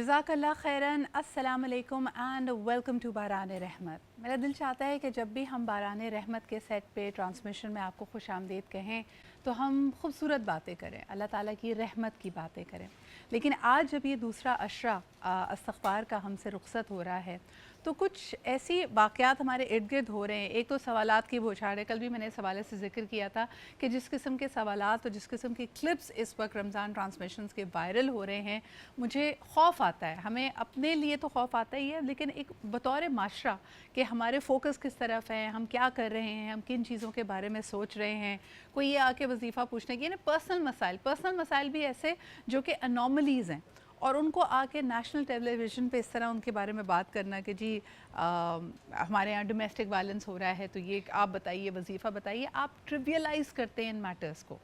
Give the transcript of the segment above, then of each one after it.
جزاک اللہ خیرن، السلام علیکم اینڈ ویلکم ٹو باران رحمت۔ میرا دل چاہتا ہے کہ جب بھی ہم باران رحمت کے سیٹ پہ ٹرانسمیشن میں آپ کو خوش آمدید کہیں تو ہم خوبصورت باتیں کریں، اللہ تعالیٰ کی رحمت کی باتیں کریں۔ لیکن آج جب یہ دوسرا عشرہ استغفار کا ہم سے رخصت ہو رہا ہے تو کچھ ایسی واقعات ہمارے ارد گرد ہو رہے ہیں۔ ایک تو سوالات کی بوچھاڑ ہے، کل بھی میں نے اس حوالے سے ذکر کیا تھا کہ جس قسم کے سوالات اور جس قسم کی کلپس اس وقت رمضان ٹرانسمیشنز کے وائرل ہو رہے ہیں، مجھے خوف آتا ہے۔ ہمیں اپنے لیے تو خوف آتا ہی ہے، لیکن ایک بطور معاشرہ کہ ہمارے فوکس کس طرف ہے، ہم کیا کر رہے ہیں، ہم کن چیزوں کے بارے میں سوچ رہے ہیں۔ کوئی یہ آ کے وظیفہ پوچھنے کی، یعنی پرسنل مسائل بھی ایسے جو کہ انوملیز ہیں، اور ان کو آ کے نیشنل ٹیلی ویژن پہ اس طرح ان کے بارے میں بات کرنا کہ جی ہمارے یہاں ڈومیسٹک وائلنس ہو رہا ہے تو یہ آپ بتائیے، وظیفہ بتائیے۔ آپ ٹریویلائز کرتے ہیں ان میٹرز کو۔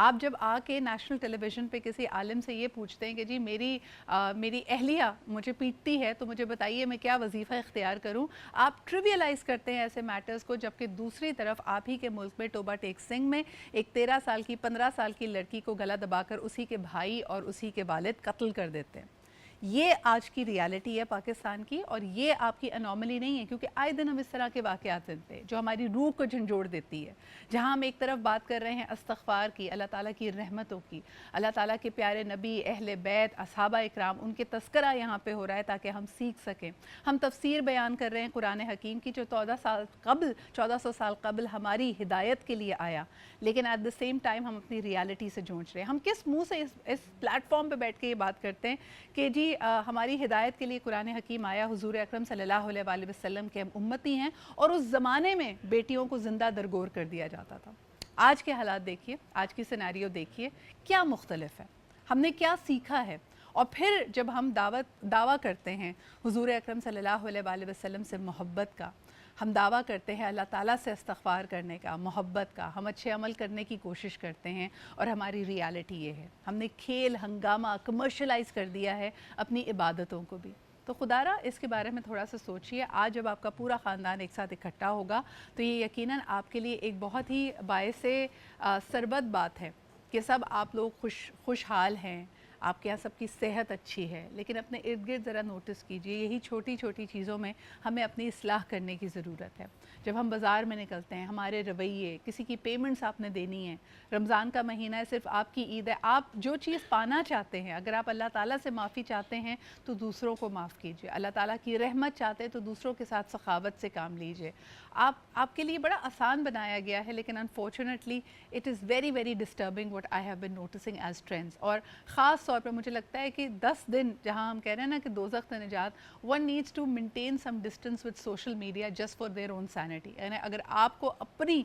آپ جب آ کے نیشنل ٹیلی ویژن پہ کسی عالم سے یہ پوچھتے ہیں کہ جی میری اہلیہ مجھے پیٹتی ہے تو مجھے بتائیے میں کیا وظیفہ اختیار کروں، آپ ٹریویلائز کرتے ہیں ایسے میٹرز کو، جبکہ دوسری طرف آپ ہی کے ملک میں ٹوبہ ٹیک سنگھ میں ایک 13 سال کی 15 سال کی لڑکی کو گلا دبا کر اسی کے بھائی اور اسی کے والد قتل کر دیتے ہیں۔ یہ آج کی ریالٹی ہے پاکستان کی، اور یہ آپ کی انوملی نہیں ہے، کیونکہ آئے دن ہم اس طرح کے واقعات سنتے ہیں جو ہماری روح کو جھنجھوڑ دیتی ہے، جہاں ہم ایک طرف بات کر رہے ہیں استغفار کی، اللہ تعالیٰ کی رحمتوں کی، اللہ تعالیٰ کے پیارے نبی، اہل بیت، اصحابہ اکرام، ان کے تذکرہ یہاں پہ ہو رہا ہے تاکہ ہم سیکھ سکیں۔ ہم تفسیر بیان کر رہے ہیں قرآن حکیم کی جو 1400 سال قبل ہماری ہدایت کے لیے آیا، لیکن ایٹ دا سیم ٹائم ہم اپنی ریالٹی سے جونچ رہے ہیں۔ ہم کس منہ سے اس پلیٹ فارم پہ بیٹھ کے یہ بات کرتے ہیں کہ جی ہماری ہدایت کے لیے قرآن حکیم آیا، حضور اکرم صلی اللہ علیہ وآلہ وسلم کے ہم امتی ہیں، اور اس زمانے میں بیٹیوں کو زندہ درگور کر دیا جاتا تھا۔ آج کے حالات دیکھیے، آج کی سیناریو دیکھیے، کیا مختلف ہے، ہم نے کیا سیکھا ہے۔ اور پھر جب ہم دعویٰ کرتے ہیں حضور اکرم صلی اللہ علیہ وآلہ وسلم سے محبت کا، ہم دعویٰ کرتے ہیں اللہ تعالیٰ سے استغفار کرنے کا، محبت کا، ہم اچھے عمل کرنے کی کوشش کرتے ہیں، اور ہماری ریالٹی یہ ہے ہم نے کھیل ہنگامہ کمرشلائز کر دیا ہے اپنی عبادتوں کو بھی۔ تو خدا را اس کے بارے میں تھوڑا سا سوچئے۔ آج جب آپ کا پورا خاندان ایک ساتھ اکٹھا ہوگا تو یہ یقیناً آپ کے لیے ایک بہت ہی باعث سربت بات ہے کہ سب آپ لوگ خوشحال ہیں، آپ کے یہاں سب کی صحت اچھی ہے، لیکن اپنے ارد گرد ذرا نوٹس کیجئے، یہی چھوٹی چھوٹی چیزوں میں ہمیں اپنی اصلاح کرنے کی ضرورت ہے۔ جب ہم بازار میں نکلتے ہیں، ہمارے رویے، کسی کی پیمنٹس آپ نے دینی ہے، رمضان کا مہینہ ہے، صرف آپ کی عید ہے، آپ جو چیز پانا چاہتے ہیں، اگر آپ اللہ تعالیٰ سے معافی چاہتے ہیں تو دوسروں کو معاف کیجئے، اللہ تعالیٰ کی رحمت چاہتے ہیں تو دوسروں کے ساتھ سخاوت سے کام لیجئے۔ آپ کے لیے بڑا آسان بنایا گیا ہے، لیکن unfortunately it is very very disturbing what I have been noticing as trends. اور خاص طور پر مجھے لگتا ہے کہ 10 دن جہاں ہم کہہ رہے ہیں نا کہ دوزخ سے نجات، one needs to maintain some distance with social media just for their own sanity. یعنی اگر آپ کو اپنی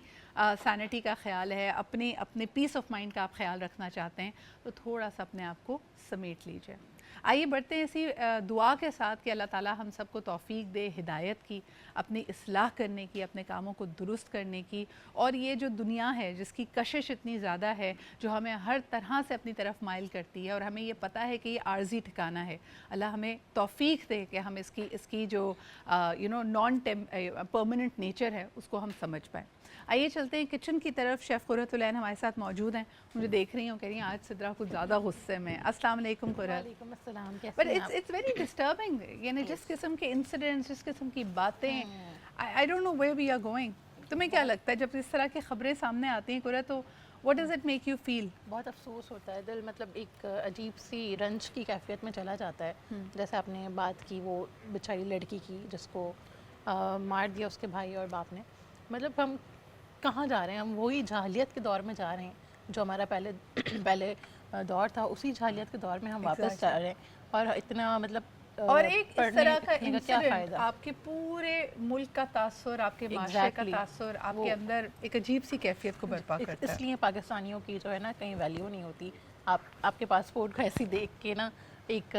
سینٹی کا خیال ہے، اپنے پیس آف مائنڈ کا آپ خیال رکھنا چاہتے ہیں تو تھوڑا سا اپنے آپ کو سمیٹ لیجئے۔ آئیے بڑھتے ہیں اسی دعا کے ساتھ کہ اللہ تعالیٰ ہم سب کو توفیق دے ہدایت کی، اپنی اصلاح کرنے کی، اپنے کاموں کو درست کرنے کی، اور یہ جو دنیا ہے جس کی کشش اتنی زیادہ ہے، جو ہمیں ہر طرح سے اپنی طرف مائل کرتی ہے، اور ہمیں یہ پتہ ہے کہ یہ عارضی ٹھکانہ ہے، اللہ ہمیں توفیق دے کہ ہم اس کی جو نان پرماننٹ نیچر ہے اس کو ہم سمجھ پائیں۔ آئیے چلتے ہیں کچن کی طرف۔ شیف قرۃ العین ہمارے ساتھ موجود ہیں، مجھے دیکھ رہی ہوں، کہہ رہی ہیں آج صدرہ کچھ زیادہ غصے میں۔ السلام علیکم قرۃ۔ وعلیکم السلام، کیسے بٹ ہیں آپ؟ اٹس ویری ڈسٹربنگ، یعنی جس قسم کے انسیڈنٹس، جس قسم کی باتیں، I don't know where we are going. تمہیں کیا لگتا ہے جب اس طرح کی خبریں سامنے آتی ہیں قرۃ، تو what does it make you feel؟ بہت افسوس ہوتا ہے، دل مطلب ایک عجیب سی رنج کی کیفیت میں چلا جاتا ہے۔ جیسے آپ نے بات کی وہ بیچاری لڑکی کی جس کو مار دیا اس کے بھائی اور باپ نے، مطلب ہم کہاں جا رہے ہیں؟ ہم وہی جاہلیت کے دور میں جا رہے ہیں جو ہمارا پہلے دور تھا، اسی جاہلیت کے دور میں ہم واپس جا رہے ہیں، اور اتنا مطلب اور ایک اس طرح کا کیا انسیڈنٹ فائدہ؟ آپ کے پورے ملک کا تاثر، آپ کے معاشرے کا تاثر، آپ کے اندر ایک عجیب سی کیفیت کو برپا کرتا ہے۔ اس لیے پاکستانیوں کی جو ہے نا کہیں ویلیو نہیں ہوتی۔ آپ کے پاسپورٹ کو ایسی دیکھ کے نا ایک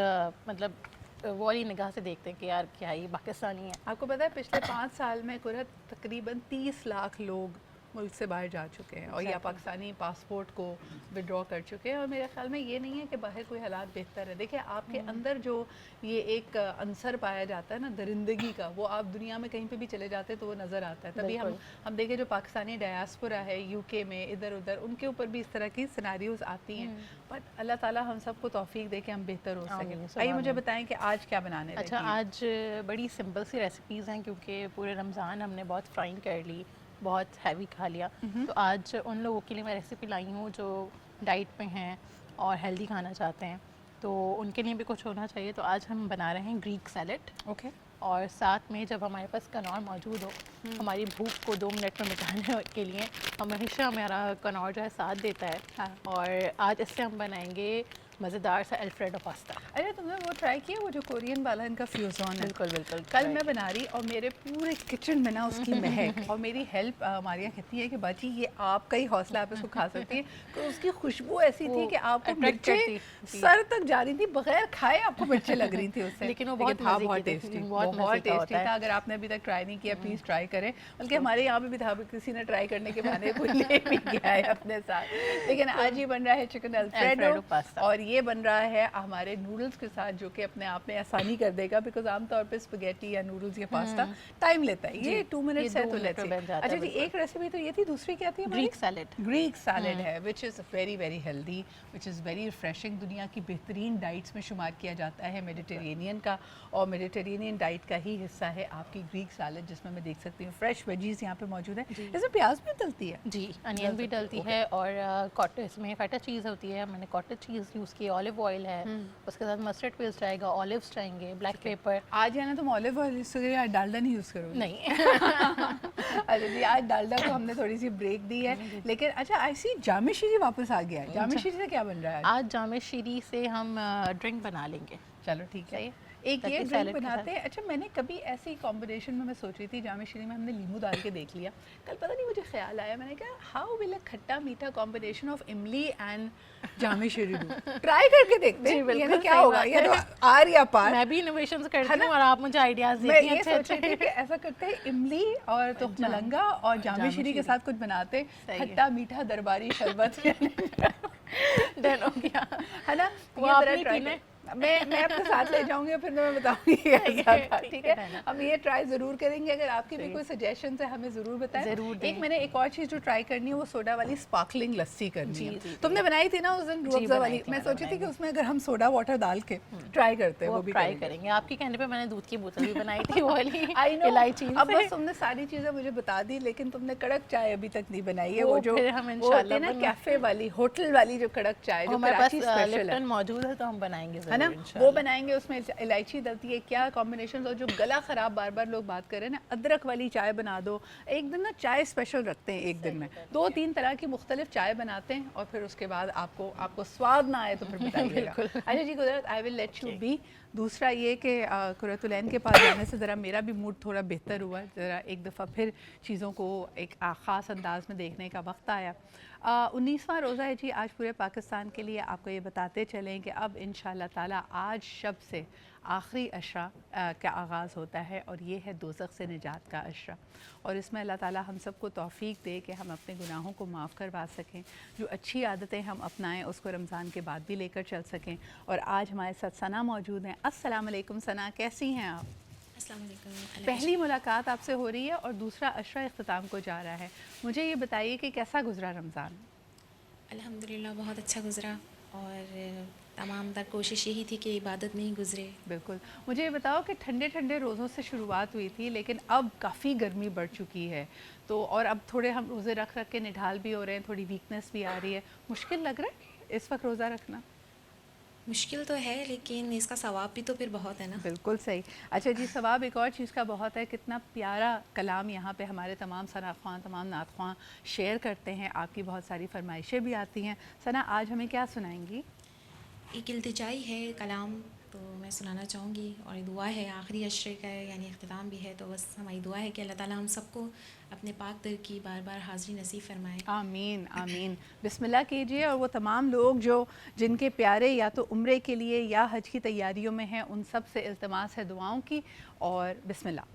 مطلب والی نگاہ سے دیکھتے ہیں کہ یار کیا یہ پاکستانی ہے۔ آپ کو پتہ ہے پچھلے 5 سال میں قرۃ تقریباً 30 لاکھ لوگ ملک سے باہر جا چکے ہیں اور یا پاکستانی پاسپورٹ کو ودرا کر چکے ہیں، اور میرے خیال میں یہ نہیں ہے کہ باہر کوئی حالات بہتر ہے. دیکھیں آپ کے اندر جو یہ ایک عنصر پایا جاتا ہے نا درندگی کا، وہ آپ دنیا میں کہیں پہ بھی چلے جاتے ہیں تو وہ نظر آتا ہے. تبھی ہم دیکھیں جو پاکستانی ڈیاسپورا ہے یو کے میں ادھر ادھر، ان کے اوپر بھی اس طرح کی سیناریوز آتی ہیں. بٹ اللہ تعالیٰ ہم سب کو توفیق دے کہ ہم بہتر ہو سکیں. آئیے مجھے بتائیں کہ آج کیا بنانے لگی ہیں؟ اچھا، آج بڑی سمپل سی ریسیپیز ہیں کیونکہ پورے رمضان ہم نے بہت فرائنگ کر لی، بہت ہیوی کھا لیا. تو آج ان لوگوں کے لیے میں ریسیپی لائی ہوں جو ڈائٹ پہ ہیں اور ہیلدی کھانا چاہتے ہیں، تو ان کے لیے بھی کچھ ہونا چاہیے. تو آج ہم بنا رہے ہیں گریک سیلڈ. اوکے. اور ساتھ میں جب ہمارے پاس کنور موجود ہو، ہماری بھوک کو 2 منٹ میں مٹانے کے لیے ہمیشہ ہمارا کنور جو ہے ساتھ دیتا ہے. اور آج اس سے ہم بنائیں گے مزیدار سا الفریڈو پاستا. ارے تم نے وہ ٹرائی کیا وہ جو کورین والا ان کا فیوزون ہے؟ بالکل بالکل. کل میں بنا رہی اور میرے پورے کچن میں نا اس کی مہک، اور میری ہیلپ ماریا کہتی ہے کہ باجی یہ آپ کا ہی حوصلہ، آپ اس کو کھا سکتی ہیں. تو اس کی خوشبو ایسی تھی کہ آپ کو مرچیں سر تک جا رہی تھی، بغیر کھائے آپ کو مرچیں لگ رہی تھی اس سے. لیکن وہ بہت ٹیسٹی، بہت ٹیسٹی تھا. اگر آپ نے ابھی تک ٹرائی نہیں کیا پلیز ٹرائی کریں. بلکہ ہمارے یہاں پہ بھی تھا، کسی نے ٹرائی کرنے کے بہانے کوئی لے بھی گیا ہے اپنے ساتھ. لیکن آج یہ بن رہا ہے چکن الفریڈو، اور یہ بن رہا ہے ہمارے نوڈلز کے ساتھ، جو کہ اپنے آپ میں آسانی کر دے گا. بیکاز عام طور پہ اسپگیٹی یا نوڈلز یا پاستا ٹائم لیتا ہے، یہ 2 منٹس ہے تو لیٹس سی. اچھا جی، ایک ریسیپی تو یہ تھی، دوسری کیا تھی ہماری؟ Greek salad. گریک سیلڈ ہے which is very very healthy, which is very refreshing. دنیا کی بہترین ڈائٹس میں شمار کیا جاتا ہے میڈیٹرینین کا، اور میڈیٹرینین ڈائٹ کا ہی حصہ ہے آپ کی گریک سیلڈ، جس میں میں دیکھ سکتی ہوں فریش ویجیز یہاں پہ موجود ہیں. اس میں پیاز بھی ڈلتی ہے؟ جی، انین بھی ڈلتی ہے، اور اس میں فیٹا چیز ہوتی ہے. میں نے کاٹیج چیز یوز کی، آلیو آئل ہے، اس کے ساتھ مسٹرڈ پیسٹ آئے گا، آلیوز جائیں گے، بلیک پیپر. آج ہے نا تم آلیو آئل یوز کرو، آج ڈالڈا نہیں یوز کرو؟ نہیں. اچھا جی، آج ڈالڈا کو ہم نے تھوڑی سی بریک دی ہے. لیکن اچھا آئی سی جامع شیری واپس آ گیا ہے. جامع شیری سے کیا بن رہا ہے آج؟ جامع شیری سے ہم ڈرنک بنا لیں گے. چلو ٹھیک ہے، ایک یہ ڈرنک بناتے ہیں. اچھا میں نے کبھی ایسی کمبینیشن میں سوچ رہی تھی، جامع شیری میں ہم نے لیمو ڈال کے دیکھ لیا. کل پتہ نہیں مجھے خیال آیا، میں نے کہا ہاؤ ول اے کھٹا میٹھا کمبینیشن آف املی and Jama Sherry do. Try کر کے دیکھتے ہیں یعنی کیا ہوگا. یہ تو آر یا پار. میں بھی انوویشنز کرتی ہوں اور آپ مجھے آئیڈیاز دیتی ہیں. میں یہ سوچ رہی تھی کہ ایسا کرتے ہیں املی اور تخم ملنگا اور جامع شیری کے ساتھ کچھ بناتے، کھٹا میٹھا درباری شربت. ڈن ہو گیا ہے نا. وہ آپ نے ٹرائی میں اپنے ساتھ لے جاؤں گی اور پھر میں بتاؤں گی. ٹھیک ہے، ہم یہ ٹرائی ضرور کریں گے. اگر آپ کی بھی کوئی سجیشنز ہے ہمیں ضرور بتائیں. ایک میں نے ایک اور چیز جو ٹرائی کرنی ہے وہ سوڈا والی اسپارکلنگ لسی کرنی ہے. تم نے بنائی تھی نا اس دن روح افزا والی، میں سوچی تھی کہ اس میں اگر ہم سوڈا واٹر ڈال کے ٹرائی کرتے ہیں وہ بھی ٹرائی کریں گے. آپ کے کہنے پہ میں نے دودھ کی بوتل بھی بنائی تھی والی الائچی. اب بس تم نے ساری چیزیں مجھے بتا دی، لیکن تم نے کڑک چائے ابھی تک نہیں بنائی ہے. وہ جو نا کیفے والی ہوٹل والی جو کڑک چائے جو کراچی اسپیشل ہے موجود ہے تو ہم بنائیں گے ہے نا، وہ بنائیں گے. اس میں الائچی ڈلتی ہے، کیا کمبینیشن. اور جو گلا خراب بار بار لوگ بات کر رہے ہیں نا، ادرک والی چائے بنا دو. ایک دن نا چائے اسپیشل رکھتے ہیں، ایک دن میں 2-3 طرح کی مختلف چائے بناتے ہیں، اور پھر اس کے بعد آپ کو سواد نہ آئے تو پھر بتائیے گا. اچھا جی قدرت، آئی ول لیٹ یو بی. دوسرا یہ کہ قرۃ العین کے پاس جانے سے ذرا میرا بھی موڈ تھوڑا بہتر ہوا. ذرا ایک دفعہ پھر چیزوں کو ایک خاص انداز میں دیکھنے کا وقت آیا. 19واں روزہ ہے جی آج پورے پاکستان کے لیے. آپ کو یہ بتاتے چلیں کہ اب انشاءاللہ تعالیٰ آج شب سے آخری عشرہ کا آغاز ہوتا ہے، اور یہ ہے دوزخ سے نجات کا عشرہ. اور اس میں اللہ تعالیٰ ہم سب کو توفیق دے کہ ہم اپنے گناہوں کو معاف کروا سکیں، جو اچھی عادتیں ہم اپنائیں اس کو رمضان کے بعد بھی لے کر چل سکیں. اور آج ہمارے ساتھ ثنا موجود ہیں. السلام علیکم ثنا، کیسی ہیں آپ؟ السلام علیکم. پہلی ملاقات آپ سے ہو رہی ہے اور دوسرا عشرہ اختتام کو جا رہا ہے. مجھے یہ بتائیے کہ کیسا گزرا رمضان؟ الحمدللہ بہت اچھا گزرا، اور تمام تر کوشش یہی تھی کہ عبادت نہیں گزرے. بالکل. مجھے یہ بتاؤ کہ ٹھنڈے ٹھنڈے روزوں سے شروعات ہوئی تھی، لیکن اب کافی گرمی بڑھ چکی ہے، تو اور اب تھوڑے ہم روزے رکھ کے نڈھال بھی ہو رہے ہیں، تھوڑی ویکنس بھی آ رہی ہے. مشکل لگ رہا ہے اس وقت روزہ رکھنا؟ مشکل تو ہے، لیکن اس کا ثواب بھی تو پھر بہت ہے نا. بالکل صحیح. اچھا جی، ثواب ایک اور چیز کا بہت ہے. کتنا پیارا کلام یہاں پہ ہمارے تمام ثنا خواں، تمام نعت خواں شیئر کرتے ہیں. آپ کی بہت ساری فرمائشیں بھی آتی ہیں. ثنا آج ہمیں کیا سنائیں گی؟ ایک التجائی ہے کلام، تو میں سنانا چاہوں گی، اور دعا ہے آخری عشرے کا ہے، یعنی اختتام بھی ہے. تو بس ہماری دعا ہے کہ اللہ تعالیٰ ہم سب کو اپنے پاک در کی بار بار حاضری نصیب فرمائے. آمین آمین. بسم اللہ کیجئے. اور وہ تمام لوگ جن کے پیارے یا تو عمرے کے لیے یا حج کی تیاریوں میں ہیں، ان سب سے التماس ہے دعاؤں کی. اور بسم اللہ.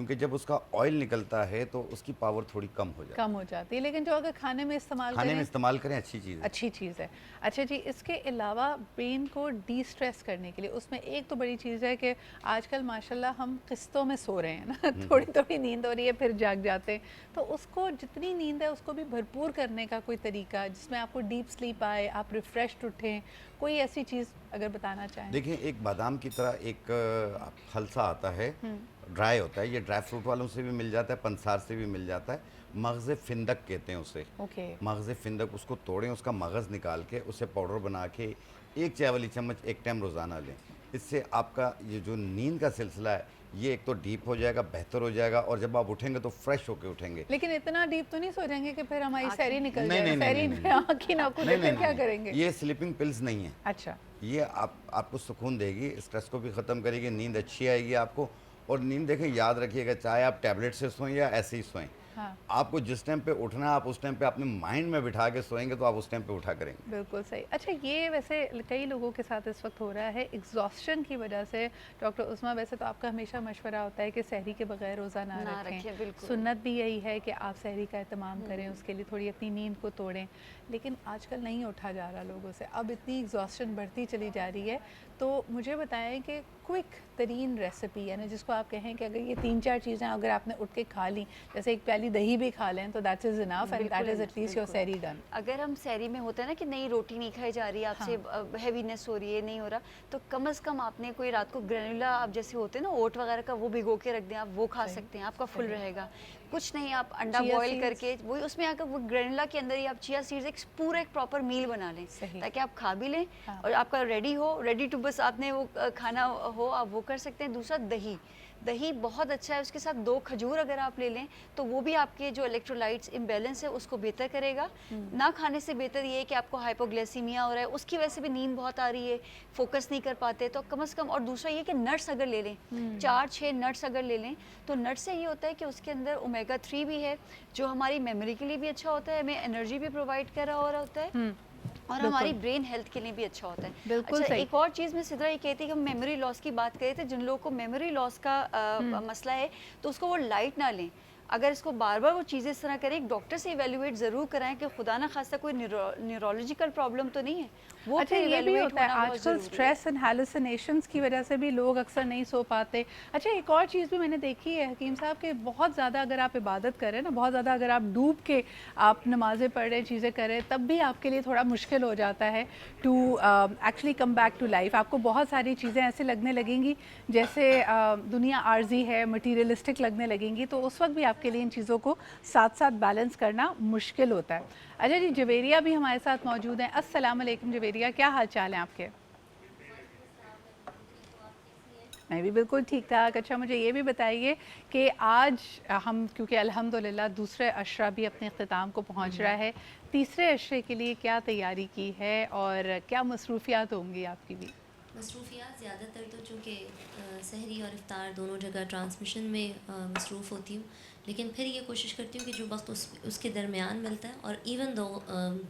کیونکہ جب اس کا آئل نکلتا ہے تو اس کی پاور تھوڑی کم ہو جاتی ہے، لیکن جو اگر کھانے میں استعمال کریں اچھی چیز ہے۔ اچھا جی، اس کے علاوہ برین کو ڈی سٹریس کرنے کے لیے اس میں ایک تو بڑی چیز ہے کہ آج کل ماشاءاللہ ہم قسطوں میں سو رہے ہیں نا، تھوڑی نیند ہو رہی ہے پھر جاگ جاتے ہیں، تو اس کو جتنی نیند ہے اس کو بھی بھرپور کرنے کا کوئی طریقہ جس میں آپ کو ڈیپ سلیپ آئے، آپ ریفریشڈ اٹھیں، کوئی ایسی چیز اگر بتانا چاہیں؟ دیکھیں، ایک بادام کی طرح ایک خلسہ آتا ہے، ڈرائی ہوتا ہے، یہ ڈرائی فروٹ والوں سے بھی مل جاتا ہے، پنسار سے بھی مل جاتا ہے، مغز فندق کہتے ہیں اسے، مغز فندق، اس کو توڑیں، اس کا مغز نکال کے اسے پاؤڈر بنا کے 1 چائے والی چمچ ایک ٹائم روزانہ لیں۔ اس سے آپ کا یہ جو نیند کا سلسلہ ہے یہ ایک تو ڈیپ ہو جائے گا، بہتر ہو جائے گا، اور جب آپ اٹھیں گے تو فریش ہو کے اٹھیں گے۔ لیکن اتنا ڈیپ تو نہیں سو جائیں گے کہ پھر ہماری سیری نکل جائے، سیری میں آنکھ ہی نہ کھلے، پھر کیا کریں گے؟ یہ سلیپنگ پلز نہیں ہیں۔ اچھا، یہ آپ کو سکون دے گی، اسٹریس کو بھی ختم کرے گی، نیند اچھی آئے گی آپ کو۔ اور نیند دیکھیں، یاد رکھیے گا، چاہے آپ ٹیبلٹ سے سوئیں یا ایسے ہی سوئیں، آپ کو جس ٹائم پہ اٹھنا ہے آپ اس ٹائم پہ اپنے مائنڈ میں بٹھا کے سوئیں گے تو آپ اس ٹائم پہ اٹھا کریں گے۔ بالکل صحیح۔ اچھا، یہ ویسے کئی لوگوں کے ساتھ اس وقت ہو رہا ہے ایگزاسشن کی وجہ سے۔ ڈاکٹر عظمیٰ، ویسے تو آپ کا ہمیشہ مشورہ ہوتا ہے کہ سحری کے بغیر روزہ نہ رکھیں، سنت بھی یہی ہے کہ آپ سحری کا اہتمام کریں، اس کے لیے تھوڑی اپنی نیند کو توڑیں، لیکن آج کل نہیں اٹھا جا رہا لوگوں سے، اب اتنی ایگزاسشن بڑھتی چلی جا رہی ہے، تو مجھے بتائیں کہ کوئک ترین ریسیپی، یعنی جس کو آپ کہیں کہ اگر یہ 3-4 چیزیں اگر آپ نے اٹھ کے کھا لیں، جیسے ایک پیالی دہی بھی کھا لیں تو that is enough and that is at least your sehri done. اگر ہم سحری میں ہوتا ہے نا کہ نئی روٹی نہیں کھائی جا رہی ہے، آپ سے ہیوینس ہو رہی ہے، نہیں ہو رہا، تو کم از کم آپ نے کوئی رات کو گرینولا، آپ جیسے ہوتے ہیں نا اوٹ وغیرہ کا، وہ بھگو کے رکھ دیں، آپ وہ کھا سکتے ہیں، آپ کا فل رہے گا۔ کچھ نہیں، آپ انڈا بوائل کر کے وہی اس میں آ کر وہ گرینولا کے اندر ہی آپ چیا سیڈز ایک پورا ایک پراپر میل بنا لیں تاکہ آپ کھا بھی لیں اور آپ کا ریڈی ٹو بس آپ نے وہ کھانا ہو، آپ وہ کر سکتے ہیں۔ دوسرا دہی بہت اچھا ہے، اس کے ساتھ 2 کھجور اگر آپ لے لیں تو وہ بھی آپ کے جو الیکٹرولائٹس امبیلنس ہے اس کو بہتر کرے گا۔ نہ کھانے سے بہتر یہ ہے کہ آپ کو ہائپوگلیسیمیا ہو رہا ہے، اس کی وجہ سے بھی نیند بہت آ رہی ہے، فوکس نہیں کر پاتے، تو کم از کم۔ اور دوسرا یہ کہ نٹس اگر لے لیں، 4-6 نٹس اگر لے لیں تو نٹس سے یہ ہوتا ہے کہ اس کے اندر اومیگا 3 بھی ہے جو ہماری میموری کے لیے بھی اچھا ہوتا ہے، ہمیں انرجی بھی پرووائڈ کر رہا ہوتا ہے، اور ہماری برین ہیلتھ کے لیے بھی اچھا ہوتا ہے۔ اچھا، ایک اور چیز میں سدرا یہ کہتی ہے کہ ہم میموری لاس کی بات کرے تھے، جن لوگوں کو میموری لاس کا مسئلہ ہے تو اس کو وہ لائٹ نہ لیں، اگر اس کو بار بار وہ چیزیں اس طرح کریں، ایک ڈاکٹر سے ایویلویٹ ضرور کرائیں کہ خدا نہ خواستہ کوئی نیورولوجیکل پرابلم تو نہیں ہے، وہ اچھا یہ بھی ہوتا ہے آج کل سٹریس اینڈ ہیلوسینیشنز کی وجہ سے بھی لوگ اکثر نہیں سو پاتے۔ اچھا ایک اور چیز بھی میں نے دیکھی ہے حکیم صاحب کہ بہت زیادہ اگر آپ عبادت کریں نا، بہت زیادہ اگر آپ ڈوب کے آپ نمازیں پڑھ رہے چیزیں کریں، تب بھی آپ کے لیے تھوڑا مشکل ہو جاتا ہے to actually come back to life. آپ کو بہت ساری چیزیں ایسے لگنے لگیں گی جیسے دنیا عارضی ہے، مٹیریلسٹک لگنے لگیں گی، تو اس وقت بھی آپ کے لیے ان چیزوں کو ساتھ ساتھ بیلنس کرنا مشکل ہوتا ہے۔ اچھا جی، جویریہ بھی ہمارے ساتھ موجود ہیں۔ السلام علیکم جویریہ، کیا حال چال ہیں آپ کے؟ میں بھی بالکل ٹھیک ٹھاک۔ اچھا مجھے یہ بھی بتائیے کہ آج ہم کیونکہ الحمدللہ دوسرے عشرہ بھی اپنے اختتام کو پہنچ رہا ہے، تیسرے عشرے کے لیے کیا تیاری کی ہے اور کیا مصروفیات ہوں گی آپ کی بھی؟ مصروفیات زیادہ تر تو چونکہ سحری اور افطار دونوں جگہ ٹرانسمیشن میں مصروف ہوتی ہوں، لیکن پھر یہ کوشش کرتی ہوں کہ جو وقت اس کے درمیان ملتا ہے، اور ایون دو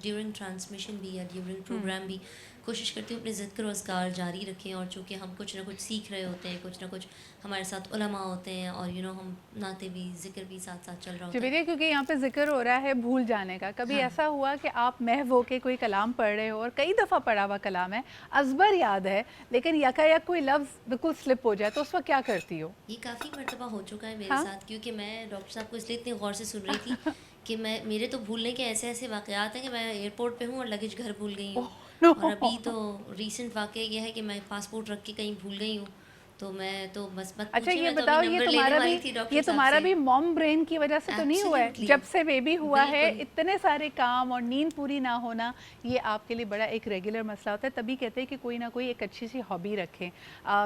ڈیورنگ ٹرانسمیشن بھی یا ڈیورنگ پروگرام بھی کوشش کرتی ہوں اپنے ذکر و اذکار جاری رکھیں، اور چونکہ ہم کچھ نہ کچھ سیکھ رہے ہوتے ہیں، کچھ نہ کچھ ہمارے ساتھ علماء ہوتے ہیں، اور ہم نعتیں بھی، ذکر بھی ساتھ ساتھ چل رہا ہوتا ہے۔ جویریہ کیونکہ یہاں پہ ذکر ہو رہا ہے بھول جانے کا، کبھی ایسا ہوا کہ آپ محو ہو کے کوئی کلام پڑھ رہے ہو اور کئی دفعہ پڑھا ہوا کلام ہے، ازبر یاد ہے، لیکن یکایک کوئی لفظ بالکل سلپ ہو جائے تو اس وقت کیا کرتی ہو؟ یہ کافی مرتبہ ہو چکا ہے میرے ساتھ، کیونکہ میں ڈاکٹر صاحب کو اس لیے اتنی غور سے سن رہی تھی کہ میرے تو بھولنے کے ایسے واقعات ہیں کہ میں ایئرپورٹ پہ ہوں اور لگیج گھر بھول گئی ہوں، اور ابھی تو ریسنٹ واقعہ یہ ہے کہ میں پاسپورٹ رکھ کے کہیں بھول گئی ہوں، تو میں تو بس مت اچھا پوچھیں، یہ میں تو بتاؤ، ابھی نمبر لینے والی تھی ڈاکٹر یہ صاحب تمہارا سے۔ بھی موم برین کی وجہ سے تو نہیں ہوا ہے؟ جب سے بیبی ہوا ہے اتنے سارے کام اور نیند پوری نہ ہونا، یہ آپ کے لیے بڑا ایک ریگولر مسئلہ ہوتا ہے، تبھی کہتے ہیں کہ کوئی نہ کوئی ایک اچھی سی ہابی رکھیں۔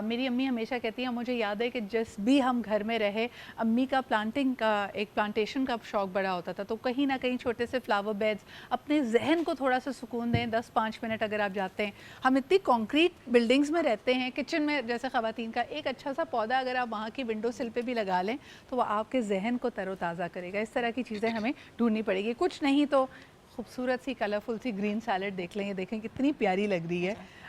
میری امی ہمیشہ کہتی ہیں، مجھے یاد ہے کہ جس بھی ہم گھر میں رہے، امی کا پلانٹنگ کا ایک پلانٹیشن کا شوق بڑا ہوتا تھا، تو کہیں نہ کہیں چھوٹے سے فلاور بیڈز اپنے ذہن کو تھوڑا سا سکون دیں، 10-5 منٹ اگر آپ جاتے ہیں۔ ہم اتنی کانکریٹ بلڈنگز میں رہتے ہیں، کچن میں جیسے خواتین کا ایک اچھا سا پودا اگر آپ وہاں کی ونڈو سل پہ بھی لگا لیں تو وہ آپ کے ذہن کو تر و تازہ کرے گا۔ اس طرح کی چیزیں ہمیں ڈھونڈنی پڑے گی، کچھ نہیں تو خوبصورت سی کلرفل سی گرین سیلڈ دیکھ لیں، یہ دیکھیں کتنی پیاری لگ رہی ہے۔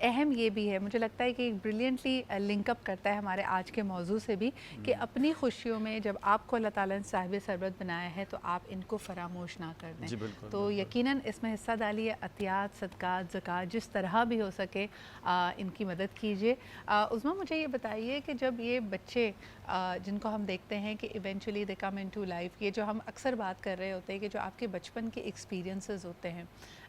اہم یہ بھی ہے، مجھے لگتا ہے کہ ایک بریلینٹلی لنک اپ کرتا ہے ہمارے آج کے موضوع سے بھی، کہ اپنی خوشیوں میں جب آپ کو اللہ تعالیٰ نے صاحب سربت بنایا ہے تو آپ ان کو فراموش نہ کر دیں. جی بالکل. تو یقیناً اس میں حصہ ڈالیے، عطیات، صدقات، زکوٰۃ، جس طرح بھی ہو سکے ان کی مدد کیجیے. عظمیٰ مجھے یہ بتائیے کہ جب یہ بچے جن کو ہم دیکھتے ہیں کہ eventually they come into life, یہ جو ہم اکثر بات کر رہے ہوتے ہیں کہ جو آپ کے بچپن کے ایکسپیرینسز ہوتے ہیں،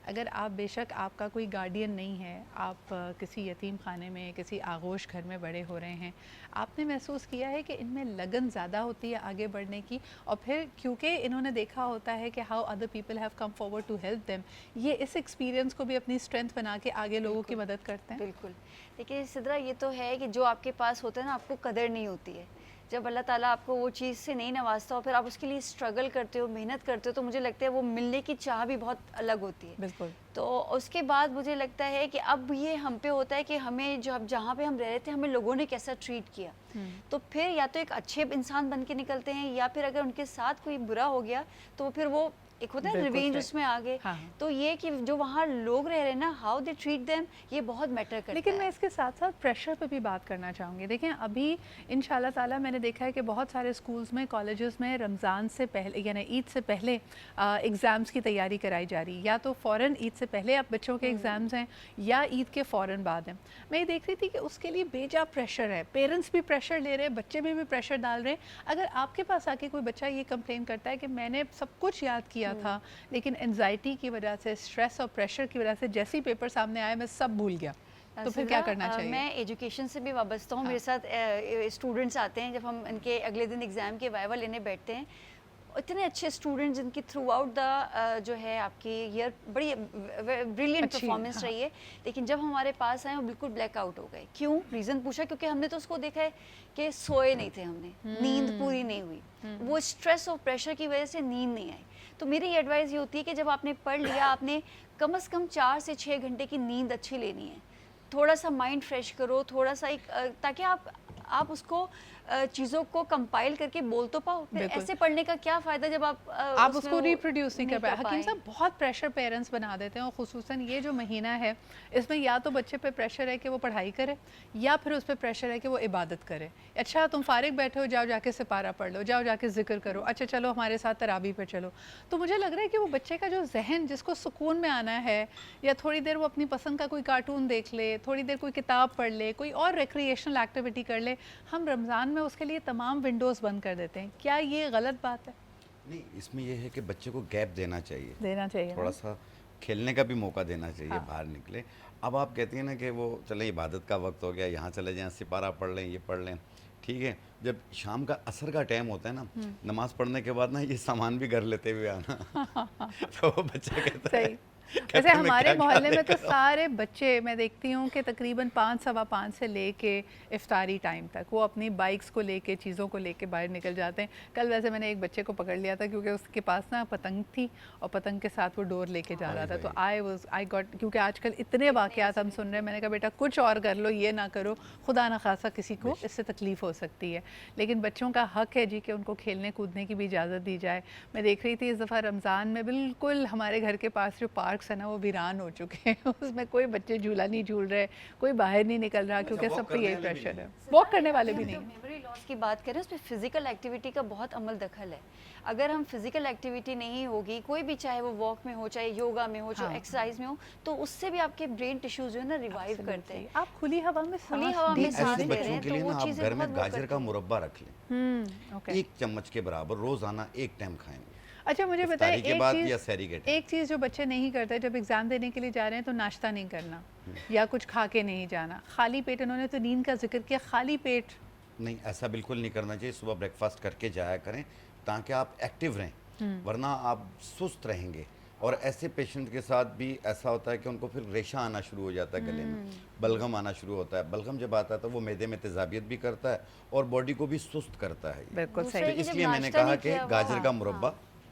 اگر آپ بے شک آپ کا کوئی گارڈین نہیں ہے، آپ کسی یتیم خانے میں، کسی آغوش گھر میں بڑے ہو رہے ہیں، آپ نے محسوس کیا ہے کہ ان میں لگن زیادہ ہوتی ہے آگے بڑھنے کی، اور پھر کیونکہ انہوں نے دیکھا ہوتا ہے کہ how other people have come forward to help them, یہ اس ایکسپیرینس کو بھی اپنی اسٹرینتھ بنا کے آگے لوگوں کی مدد کرتے ہیں؟ بالکل. دیکھیے سدرا، یہ تو ہے کہ جو آپ کے پاس ہوتا ہے نا، آپ کو قدر نہیں ہوتی ہے. جب اللہ تعالیٰ آپ کو وہ چیز سے نہیں نوازتا ہو، پھر آپ اس کے لیے اسٹرگل کرتے ہو، محنت کرتے ہو، تو مجھے لگتا ہے وہ ملنے کی چاہ بھی بہت الگ ہوتی ہے. بالکل. تو اس کے بعد مجھے لگتا ہے کہ اب یہ ہم پہ ہوتا ہے کہ ہمیں جو اب جہاں پہ ہم رہ رہے تھے ہمیں لوگوں نے کیسا ٹریٹ کیا، تو پھر یا تو ایک اچھے انسان بن کے نکلتے ہیں، یا پھر اگر ان کے ساتھ کوئی برا ہو گیا تو پھر وہ ایک ہوتا ہے ریونج اس میں آگے. تو یہ کہ جو وہاں لوگ رہ رہے ہیں نا، ہاؤ دے ٹریٹ دیم، یہ بہت میٹر کرتا ہے. لیکن میں اس کے ساتھ ساتھ پریشر پہ بھی بات کرنا چاہوں گی. دیکھیں ابھی انشاءاللہ تعالیٰ میں نے دیکھا ہے کہ بہت سارے اسکولز میں، کالجز میں رمضان سے پہلے یعنی عید سے پہلے ایگزامز کی تیاری کرائی جا رہی، یا تو فوراً عید سے پہلے اب بچوں کے ایگزامز ہیں یا عید کے فوراً بعد ہیں. میں یہ دیکھ رہی تھی کہ اس کے لیے بیجا پریشر ہے، پیرنٹس بھی پریشر لے رہے ہیں، بچے بھی پریشر ڈال رہے ہیں. اگر آپ کے پاس آ کے کوئی بچہ یہ کمپلین کرتا ہے کہ میں نے سب کچھ یاد کیا تھا لیکن انزائٹی کی وجہ سے، اسٹریس اور پریشر کی وجہ سے جیسی پیپر سامنے آئے میں سب بھول گیا، تو پھر کیا کرنا چاہیے؟ میں ایجوکیشن سے بھی وابستہ ہوں. میرے ساتھ اسٹوڈنٹس آتے ہیں، جب ہم ان کے اگلے دن ایگزام کے وائوا لینے بیٹھتے ہیں، اتنے اچھے اسٹوڈنٹس جن کی تھرو آؤٹ دا جو ہے آپ کی ایئر بڑی بریلینٹ پرفارمنس رہی ہے، لیکن جب ہمارے پاس آئے وہ بالکل بلیک آؤٹ ہو گئے. کیوں؟ ریزن پوچھا، کیونکہ ہم نے تو اس کو دیکھا ہے کہ سوئے نہیں تھے، ہم نے نیند پوری نہیں ہوئی، وہ اسٹریس اور پریشر کی وجہ سے نیند نہیں آئی. تو میری یہ ایڈوائز یہ ہوتی ہے کہ جب آپ نے پڑھ لیا، آپ نے کم از کم 4 سے 6 گھنٹے کی نیند اچھی لینی ہے. تھوڑا سا مائنڈ فریش کرو، تھوڑا سا ایک تاکہ آپ اس کو چیزوں کو کمپائل کر کے بول تو پاؤ. پھر ایسے پڑھنے کا کیا فائدہ جب آپ اس کو ریپروڈیوس نہیں کر پائے. حکیم صاحب بہت پریشر پیرنٹس بنا دیتے ہیں، اور خصوصاً یہ جو مہینہ ہے اس میں یا تو بچے پہ پریشر ہے کہ وہ پڑھائی کرے، یا پھر اس پہ پریشر ہے کہ وہ عبادت کرے. اچھا تم فارغ بیٹھے ہو، جاؤ جا کے سپارہ پڑھ لو، جاؤ جا کے ذکر کرو، اچھا چلو ہمارے ساتھ تراویح پہ چلو. تو مجھے لگ رہا ہے کہ وہ بچے کا جو ذہن جس کو سکون میں آنا ہے، یا تھوڑی دیر وہ اپنی پسند کا کوئی کارٹون دیکھ لے، تھوڑی دیر کوئی کتاب پڑھ لے، کوئی اور ریکریشنل ایکٹیویٹی کر لے، ہم رمضان میں اس کے لیے تمام ونڈوز بند کر دیتے ہیں. کیا یہ غلط بات ہے؟ نہیں، اس میں یہ ہے کہ بچے کو گیپ دینا چاہیے، چاہیے تھوڑا سا کھیلنے کا بھی موقع دینا چاہیے، باہر نکلے. اب آپ کہتی ہیں نا کہ وہ چلیں عبادت کا وقت ہو گیا، یہاں چلے جائیں، سپارہ پڑھ لیں، یہ پڑھ لیں، ٹھیک ہے. جب شام کا عصر کا ٹائم ہوتا ہے نا، نماز پڑھنے کے بعد نا یہ سامان بھی گھر لیتے ہوئے آنا، تو وہ بچہ کہتا ہے ویسے ہمارے محلے میں تو سارے بچے میں دیکھتی ہوں کہ تقریباً 5 سوا 5 سے لے کے افطاری ٹائم تک وہ اپنی بائکس کو لے کے، چیزوں کو لے کے باہر نکل جاتے ہیں. کل ویسے میں نے ایک بچے کو پکڑ لیا تھا کیونکہ اس کے پاس نا پتنگ تھی، اور پتنگ کے ساتھ وہ ڈور لے کے جا رہا تھا. تو آئی گاٹ، کیونکہ آج کل اتنے واقعات ہم سن رہے ہیں، میں نے کہا بیٹا کچھ اور کر لو، یہ نہ کرو، خدا نہ خاصا کسی کو اس سے تکلیف ہو سکتی ہے. لیکن بچوں کا حق ہے جی کہ ان کو کھیلنے کودنے کی بھی اجازت دی جائے. میں دیکھ رہی تھی اس دفعہ رمضان میں بالکل ہمارے گھر کے پاس جو پارکس ہیں نا وہ ویران ہو چکے ہیں. اس میں کوئی بچے جھولا نہیں جھول رہے، کوئی باہر نہیں نکل رہا، کیونکہ سب پہ یہی پریشر ہے. واک کرنے والے بھی نہیں. میموری لاس کی بات کریں، اس پہ فزیکل ایکٹیویٹی کا بہت عمل دخل ہے. اگر ہم فزیکل ایکٹیویٹی نہیں ہوگی، کوئی بھی چاہے وہ واک میں ہو، چاہے یوگا میں ہو، چاہے ایکسرسائز میں ہو، تو اس سے بھی آپ کے برین ٹیشوز جو ہے نا ریوائیو کرتے ہیں. آپ کھلی ہوا میں سانس لے رہے ہیں کے لیے تو وہ نا آپ چیزیں گھر میں بہت گاجر کا مربع رکھ لیں، 1 چمچ کے برابر روزانہ 1 ٹائم کھائیں. اچھا مجھے بتائیں ایک چیز جو بچے نہیں کرتے جب ایگزام دینے کے لیے جا رہے ہیں تو ناشتہ نہیں کرنا یا کچھ کھا کے نہیں جانا، خالی پیٹ. انہوں نے تو نیند کا ذکر کیا، خالی پیٹ نہیں، ایسا بالکل نہیں کرنا چاہیے. صبح بریک فاسٹ کر کے جایا کریں تاکہ آپ ایکٹیو رہیں، ورنہ آپ سست رہیں گے. اور ایسے پیشنٹ کے ساتھ بھی ایسا ہوتا ہے کہ ان کو پھر ریشہ آنا شروع ہو جاتا ہے گلے میں، بلغم آنا شروع ہوتا ہے. بلغم جب آتا ہے تو وہ معدے میں تیزابیت بھی کرتا ہے اور باڈی کو بھی سست کرتا ہے. بالکل تو اس لیے میں نے کہا کہ گاجر کا مربع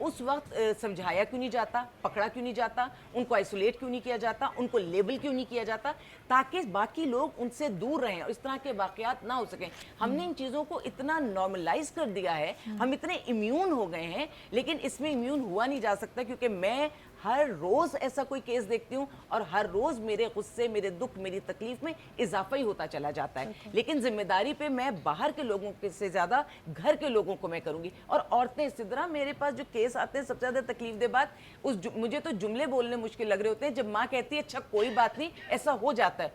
اس وقت سمجھایا کیوں نہیں جاتا, پکڑا کیوں نہیں جاتا, ان کو آئسولیٹ کیوں نہیں کیا جاتا, ان کو لیبل کیوں نہیں کیا جاتا, تاکہ باقی لوگ ان سے دور رہیں اور اس طرح کے واقعات نہ ہو سکیں. ہم نے ان چیزوں کو اتنا نارملائز کر دیا ہے, ہم اتنے امیون ہو گئے ہیں, لیکن اس میں امیون ہوا نہیں جا سکتا, کیونکہ میں ہر روز ایسا کوئی کیس دیکھتی ہوں اور ہر روز میرے غصے, میرے دکھ, میری تکلیف میں اضافہ ہی ہوتا چلا جاتا ہے. لیکن ذمہ داری پہ میں باہر کے لوگوں سے زیادہ گھر کے لوگوں کو میں کروں گی. اور عورتیں اسی طرح, میرے پاس جو کیس آتے ہیں سب سے زیادہ تکلیف دہ بات, مجھے تو جملے بولنے مشکل لگ رہے ہوتے ہیں جب ماں کہتی ہے اچھا کوئی بات نہیں, ایسا ہو جاتا ہے.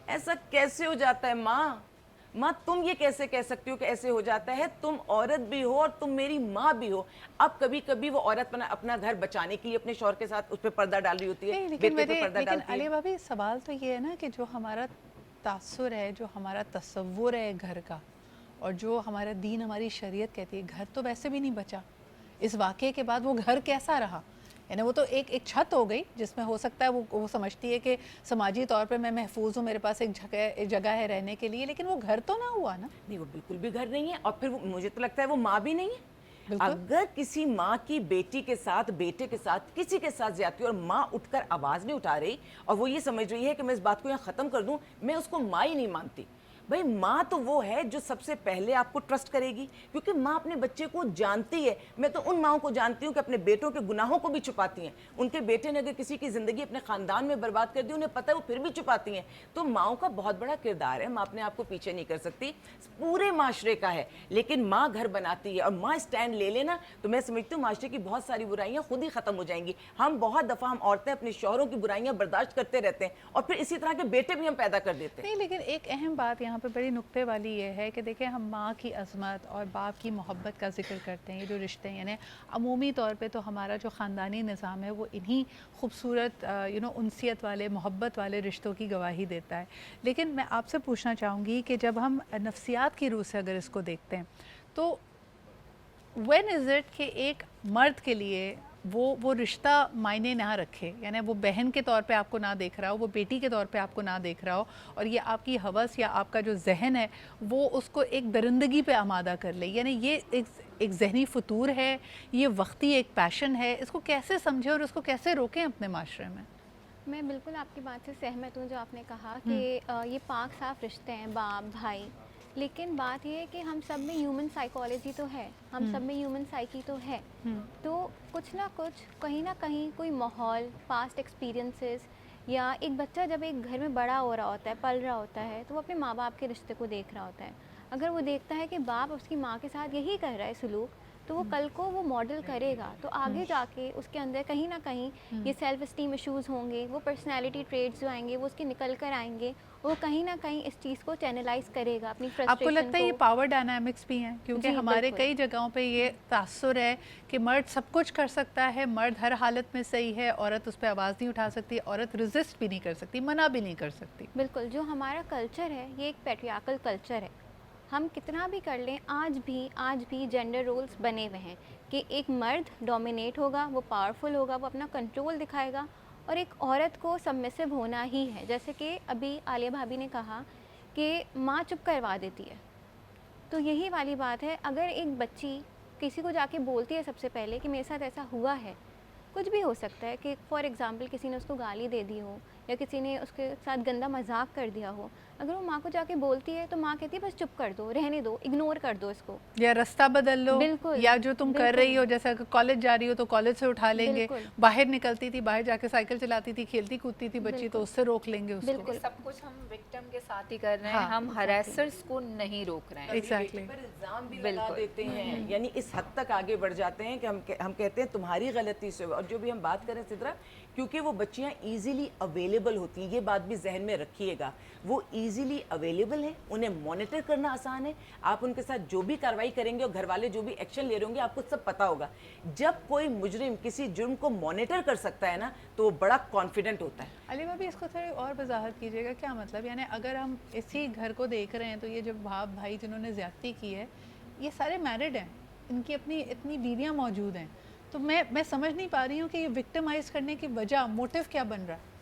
ایسا کیسے ہو جاتا ہے ماں تم یہ کیسے کہہ سکتی ہو کہ ایسے ہو جاتا ہے؟ تم عورت بھی ہو اور تم میری ماں بھی ہو. اب کبھی کبھی وہ عورت اپنا گھر بچانے کے لیے اپنے شوہر کے ساتھ اس پہ پردہ ڈال رہی ہوتی ہے, بیٹے پہ پردہ ڈالتی ہے. علی بھابی سوال تو یہ ہے نا کہ جو ہمارا تاثر ہے, جو ہمارا تصور ہے گھر کا, اور جو ہمارا دین, ہماری شریعت کہتی ہے گھر تو ویسے بھی نہیں بچا. اس واقعے کے بعد وہ گھر کیسا رہا؟ یعنی وہ تو ایک چھت ہو گئی جس میں ہو سکتا ہے وہ سمجھتی ہے کہ سماجی طور پہ میں محفوظ ہوں, میرے پاس ایک جگہ ہے رہنے کے لیے, لیکن وہ گھر تو نہ ہوا نا. نہیں, وہ بالکل بھی گھر نہیں ہے, اور پھر مجھے تو لگتا ہے وہ ماں بھی نہیں ہے. اگر کسی ماں کی بیٹی کے ساتھ, بیٹے کے ساتھ, کسی کے ساتھ زیادتی اور ماں اٹھ کر آواز نہیں اٹھا رہی اور وہ یہ سمجھ رہی ہے کہ میں اس بات کو یہاں ختم کر دوں, میں اس کو ماں ہی نہیں مانتی. بھائی ماں تو وہ ہے جو سب سے پہلے آپ کو ٹرسٹ کرے گی, کیونکہ ماں اپنے بچے کو جانتی ہے. میں تو ان ماؤں کو جانتی ہوں کہ اپنے بیٹوں کے گناہوں کو بھی چھپاتی ہیں. ان کے بیٹے نے اگر کسی کی زندگی اپنے خاندان میں برباد کر دی, انہیں پتہ ہے وہ پھر بھی چھپاتی ہیں. تو ماؤں کا بہت بڑا کردار ہے, ماں اپنے آپ کو پیچھے نہیں کر سکتی, پورے معاشرے کا ہے. لیکن ماں گھر بناتی ہے اور ماں اسٹینڈ لے لینا, تو میں سمجھتی ہوں معاشرے کی بہت ساری برائیاں خود ہی ختم ہو جائیں گی. ہم بہت دفعہ ہم عورتیں اپنے شوہروں کی برائیاں برداشت کرتے رہتے ہیں اور پھر اسی طرح کے بیٹے بھی ہم پیدا کر دیتے ہیں. نہیں, لیکن ایک اہم بات یہاں پہ بڑی نقطے والی یہ ہے کہ دیکھیں ہم ماں کی عظمت اور باپ کی محبت کا ذکر کرتے ہیں. یہ جو رشتے ہیں, یعنی عمومی طور پہ تو ہمارا جو خاندانی نظام ہے وہ انہی خوبصورت انسیت والے, محبت والے رشتوں کی گواہی دیتا ہے. لیکن میں آپ سے پوچھنا چاہوں گی کہ جب ہم نفسیات کی روح سے اگر اس کو دیکھتے ہیں تو when is it کہ ایک مرد کے لیے وہ رشتہ معنی نہ رکھے, یعنی وہ بہن کے طور پہ آپ کو نہ دیکھ رہا ہو, وہ بیٹی کے طور پہ آپ کو نہ دیکھ رہا ہو, اور یہ آپ کی ہوس یا آپ کا جو ذہن ہے وہ اس کو ایک درندگی پہ آمادہ کر لے. یعنی یہ ایک ذہنی فطور ہے, یہ وقتی ایک پیشن ہے, اس کو کیسے سمجھیں اور اس کو کیسے روکیں اپنے معاشرے میں؟ میں بالکل آپ کی بات سے سہمت ہوں جو آپ نے کہا کہ یہ پاک صاف رشتے ہیں, باپ بھائی, لیکن بات یہ ہے کہ ہم سب میں ہیومن سائیکالوجی تو ہے, ہم سب میں ہیومن سائیکی تو ہے. تو کچھ نہ کچھ کہیں نہ کہیں کوئی ماحول, پاسٹ ایکسپیرینسز, یا ایک بچہ جب ایک گھر میں بڑا ہو رہا ہوتا ہے, پل رہا ہوتا ہے, تو وہ اپنے ماں باپ کے رشتے کو دیکھ رہا ہوتا ہے. اگر وہ دیکھتا ہے کہ باپ اس کی ماں کے ساتھ یہی کر رہا ہے سلوک, تو وہ کل کو وہ ماڈل کرے گا. تو آگے جا کے اس کے اندر کہیں نہ کہیں یہ سیلف اسٹیم ایشوز ہوں گے, وہ پرسنالٹی ٹریٹس جو آئیں گے وہ اس کے نکل کر آئیں گے, وہ کہیں نہ کہیں اس چیز کو چینلائز کرے گا اپنی فرسٹریشن کو. آپ کو لگتا ہے یہ پاور ڈائنامکس بھی ہیں؟ کیونکہ ہمارے کئی جگہوں پہ یہ تاثر ہے کہ مرد سب کچھ کر سکتا ہے, مرد ہر حالت میں صحیح ہے, عورت اس پہ آواز نہیں اٹھا سکتی, عورت ریزسٹ بھی نہیں کر سکتی, منع بھی نہیں کر سکتی. بالکل, جو ہمارا کلچر ہے یہ ایک پیٹریارکل کلچر ہے. ہم کتنا بھی کر لیں, آج بھی جینڈر رولز بنے ہوئے ہیں کہ ایک مرد ڈومینیٹ ہوگا, وہ پاورفل ہوگا, وہ اپنا کنٹرول دکھائے گا, اور ایک عورت کو سبمسو ہونا ہی ہے. جیسے کہ ابھی عالیہ بھابی نے کہا کہ ماں چپ کروا دیتی ہے, تو یہی والی بات ہے. اگر ایک بچی کسی کو جا کے بولتی ہے سب سے پہلے کہ میرے ساتھ ایسا ہوا ہے, کچھ بھی ہو سکتا ہے کہ فار ایگزامپل کسی نے اس کو گالی دے دی ہو یا کسی نے اس کے ساتھ گندا مذاق کر دیا ہو, اگر وہ ماں کو جا کے بولتی ہے تو ماں کہتی ہے بس چپ کر دو, رہنے دو, اگنور کر دو اس کو, یا رستہ بدل لو, بالکل, یا جو تم کر رہی ہو, جیسا کہ کالج جا رہی ہو تو کالج سے اٹھا لیں گے, باہر نکلتی تھی, باہر جا کے سائیکل چلاتی تھی, کھیلتی کودتی تھی بچی, تو اس سے روک لیں گے اس کو. بالکل, سب کچھ ہم وکٹم کے ساتھ ہی کر رہے ہیں, ہم ہریسرز کو نہیں روک رہے ہیں. ایگزیکٹلی, پر الزام بھی لگا دیتے ہیں, یعنی اس حد تک آگے بڑھ جاتے ہیں کہ ہم کہتے ہیں تمہاری غلطی سے. اور جو بھی ہم بات کریں سدرا, کیونکہ وہ بچیاں ایزیلی اویلیبل ہوتی ہیں, یہ بات بھی ذہن میں رکھیے گا, وہ ایزیلی اویلیبل ہیں, انہیں مانیٹر کرنا آسان ہے. آپ ان کے ساتھ جو بھی کارروائی کریں گے اور گھر والے جو بھی ایکشن لے رہے ہوں گے آپ کو سب پتا ہوگا. جب کوئی مجرم کسی جرم کو مانیٹر کر سکتا ہے نا, تو وہ بڑا کانفیڈنٹ ہوتا ہے. علی بھابی اس کو تھوڑی اور وضاحت کیجیے گا, کیا مطلب؟ یعنی اگر ہم اسی گھر کو دیکھ رہے ہیں تو یہ جو باپ بھائی جنہوں نے زیادتی کی ہے یہ سارے میرڈ ہیں, ان کی اپنی اتنی بیویاں موجود ہیں, تو میں سمجھ نہیں پا رہی ہوں کہ یہ وکٹمائز کرنے کی وجہ, موٹیو کیا بن رہا ہے؟